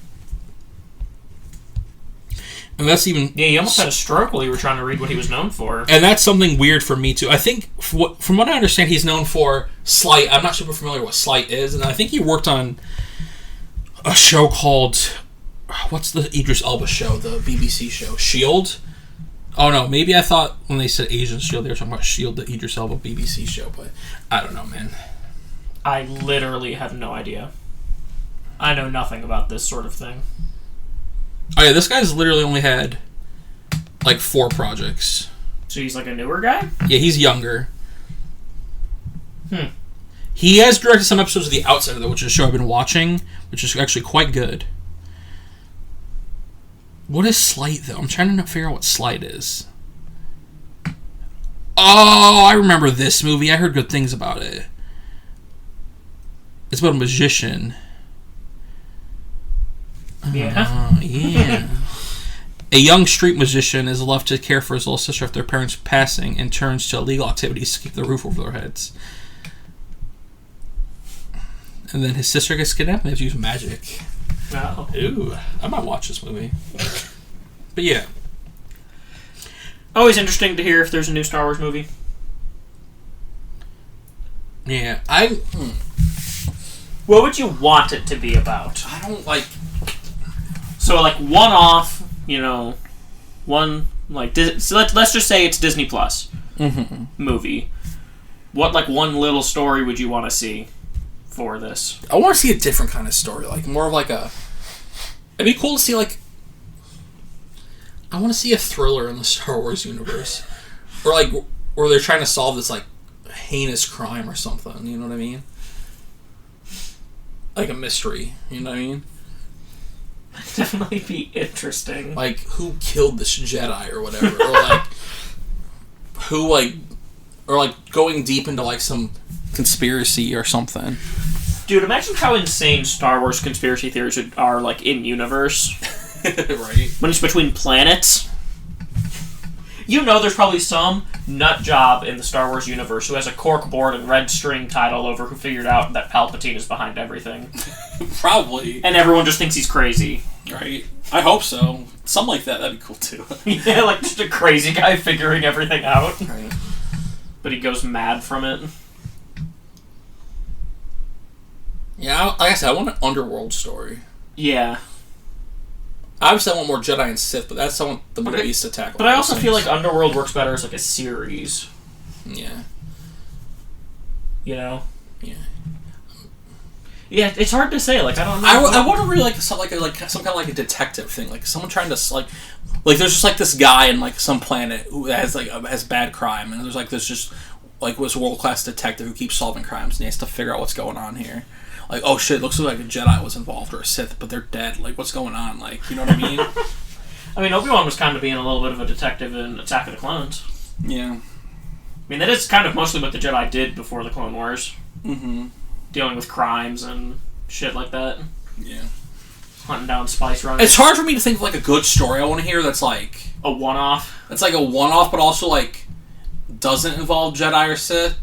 And that's even... Yeah, he almost had a stroke while you were trying to read what he was known for. And that's something weird for me, too. I think, from what I understand, he's known for Slight. I'm not super familiar with what Slight is. And I think he worked on a show called... What's the Idris Elba show? The BBC show? S.H.I.E.L.D.? Oh, no. Maybe I thought when they said Agents of S.H.I.E.L.D., they were talking about S.H.I.E.L.D., the Idris Elba BBC show. But I don't know, man. I literally have no idea. I know nothing about this sort of thing. Oh, yeah. This guy's literally only had, like, 4 projects. So he's like a newer guy? Yeah, he's younger. He has directed some episodes of The Outsider, though, which is a show I've been watching, which is actually quite good. What is Slight, though? I'm trying to figure out what Slight is. Oh, I remember this movie. I heard good things about it. It's about a magician. Yeah. Yeah. A young street magician is left to care for his little sister after their parents' passing and turns to illegal activities to keep the roof over their heads. And then his sister gets kidnapped and they have to use magic. Oh. Ooh, I might watch this movie. But yeah. Always interesting to hear if there's a new Star Wars movie. Yeah, What would you want it to be about? I don't like... So, like, one-off, you know, one, like, so let's just say it's Disney Plus movie. What, like, one little story would you want to see for this? I want to see a different kind of story, like, more of like a... It'd be cool to see, like... I want to see a thriller in the Star Wars universe. Or, like, where they're trying to solve this, like, heinous crime or something, you know what I mean? Like a mystery, you know what I mean? Definitely be interesting. Like, who killed this Jedi or whatever. Or, like, who, like... Or, like, going deep into, like, some conspiracy or something. Dude, imagine how insane Star Wars conspiracy theories are, like, in-universe. Right? When it's between planets. You know there's probably some nut job in the Star Wars universe who has a cork board and red string tied all over who figured out that Palpatine is behind everything. Probably. And everyone just thinks he's crazy. Right? I hope so. Something like that, that'd be cool too. Yeah, like just a crazy guy figuring everything out. Right. But he goes mad from it. Yeah, like I said, I want an underworld story. Yeah. Obviously, I want more Jedi and Sith, but that's what the movies to tackle. But I also feel like Underworld works better as like a series. Yeah. You know? Yeah. Yeah, it's hard to say. Like, I don't know. I want to really like some kind of like a detective thing, like someone trying to like there's just like this guy in like some planet who has like has bad crime, and there's like this just like this world-class detective who keeps solving crimes and he has to figure out what's going on here. Like, oh shit, looks like a Jedi was involved or a Sith, but they're dead. Like, what's going on? Like, you know what I mean? I mean, Obi-Wan was kind of being a little bit of a detective in Attack of the Clones. Yeah. I mean, that is kind of mostly what the Jedi did before the Clone Wars. Mm-hmm. Dealing with crimes and shit like that. Yeah. Hunting down spice runners. It's hard for me to think of like a good story I want to hear that's like... A one-off. That's like a one-off, but also like doesn't involve Jedi or Sith.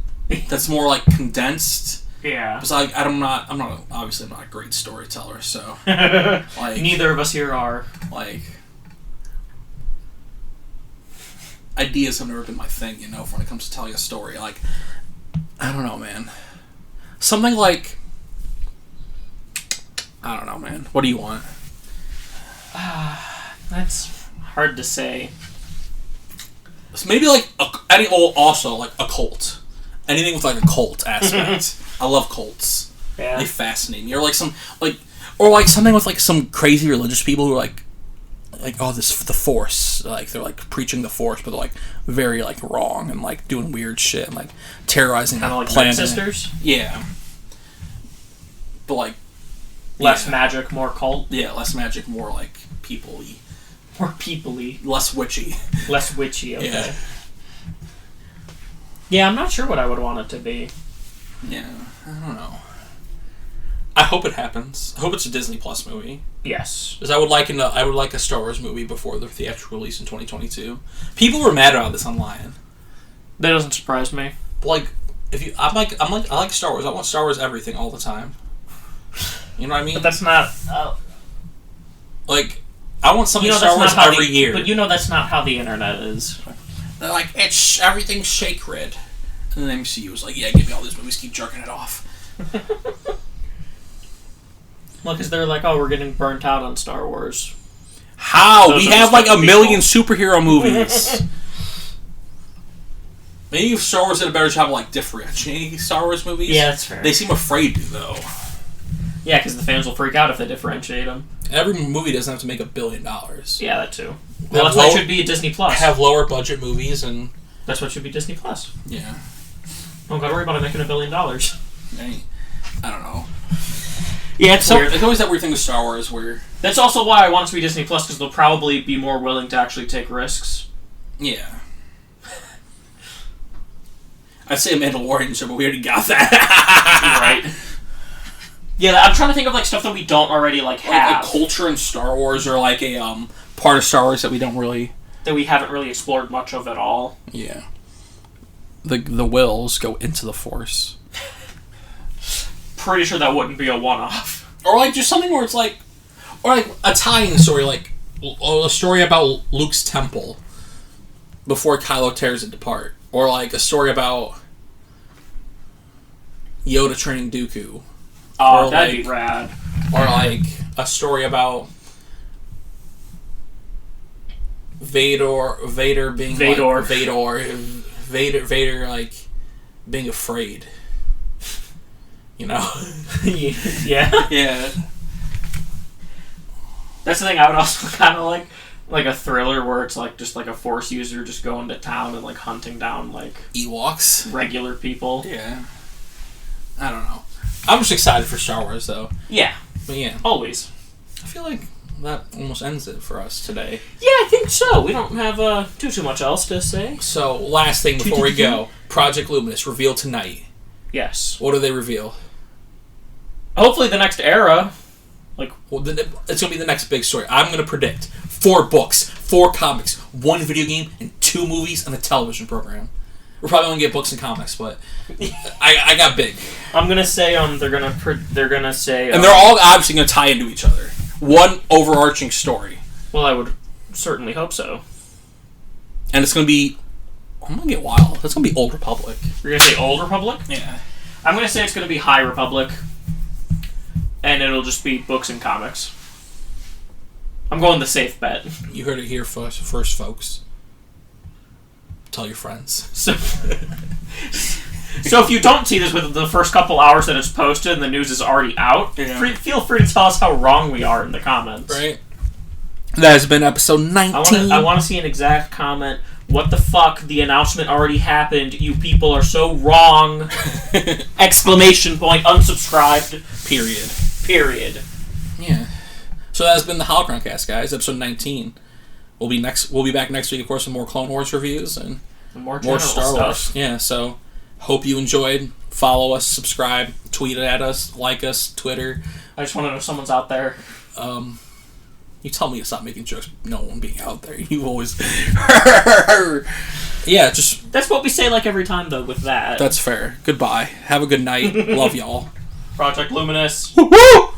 That's more like condensed. Yeah. Because I'm not obviously I'm not a great storyteller, so like Neither of us here are. Like ideas have never been my thing, you know, when it comes to telling a story. Like I don't know, man. Something like I don't know, man. What do you want? That's hard to say. So maybe like also like a cult. Anything with like a cult aspect. I love cults. Yeah. They fascinate me. Or like some or like something with like some crazy religious people who are like like, oh, the Force, like they're like preaching the Force, but they're like very like wrong and like doing weird shit and like terrorizing kind of like planet. Sisters. Yeah, but like less magic, more cult. Yeah, less magic, more like people-y. More people-y. Less witchy. Less witchy. Okay. Yeah. Yeah, I'm not sure what I would want it to be. Yeah, I don't know. I hope it happens. I hope it's a Disney Plus movie. Yes. Because I would like a Star Wars movie before the theatrical release in 2022. People were mad about this online. That doesn't surprise me. But like, I like Star Wars. I want Star Wars everything all the time. You know what I mean? But that's not. Like, I want something Star Wars every year. But that's not how the internet is. They're like, it's everything's sacred. And then MCU was like, yeah, give me all these movies, keep jerking it off. Well, because they're like, oh, we're getting burnt out on Star Wars. How? We have like a million superhero movies. Maybe if Star Wars did a better job of like differentiating Star Wars movies. Yeah, that's fair. They seem afraid to, though. Yeah, because the fans will freak out if they differentiate them. Every movie doesn't have to make $1 billion. Yeah, that too. Well, that's why it should be a Disney Plus. Have lower budget movies and... That's what should be Disney Plus. Yeah. Don't gotta worry about it making $1 billion. I don't know. Yeah, it's weird. There's always that weird thing with Star Wars where... That's also why I want it to be Disney Plus, because they'll probably be more willing to actually take risks. Yeah. I'd say Mandalorian show, but we already got that. Right. Yeah, I'm trying to think of like stuff that we don't already like have. Like a culture in Star Wars, or like a part of Star Wars that we don't really... That we haven't really explored much of at all. Yeah. The wills go into the Force. Pretty sure that wouldn't be a one-off. Or like just something where it's like... Or like a tie-in story, like a story about Luke's temple before Kylo tears it apart. Or like a story about Yoda training Dooku. Oh, that'd be rad. Or like a story about Vader being Vader like being afraid. You know? Yeah. Yeah. That's the thing I would also kind of like a thriller where it's like just like a Force user just going to town and like hunting down like Ewoks, regular people. Yeah. I don't know. I'm just excited for Star Wars though. Yeah. But yeah. Always. I feel like that almost ends it for us today. Yeah, I think so. We don't have too much else to say. So, last thing before we go. Project Luminous, revealed tonight. Yes. What do they reveal? Hopefully the next era. Well, it's going to be the next big story. I'm going to predict 4 books, 4 comics, 1 video game, and 2 movies and a television program. We're probably going to get books and comics, but I got big. I'm going to say they're going to say... and they're all obviously going to tie into each other. One overarching story. Well, I would certainly hope so. And it's going to be... I'm going to get wild. It's going to be Old Republic. You're going to say Old Republic? Yeah. I'm going to say it's going to be High Republic. And it'll just be books and comics. I'm going the safe bet. You heard it here first, folks. Tell your friends. So if you don't see this within the first couple hours that it's posted and the news is already out, feel free to tell us how wrong we are in the comments. Right. That has been episode 19. I want to see an exact comment. What the fuck? The announcement already happened. You people are so wrong. Exclamation point. Unsubscribed. Period. Yeah. So that has been the Holocron-Cast, guys. Episode 19. We'll be back next week, of course, with more Clone Wars reviews and more Star Wars. Yeah. So hope you enjoyed. Follow us, subscribe, tweet at us, like us, Twitter. I just want to know if someone's out there. You tell me to stop making jokes. No one being out there. You always. Yeah, just. That's what we say like every time though. With that. That's fair. Goodbye. Have a good night. Love y'all. Project Luminous. Woo!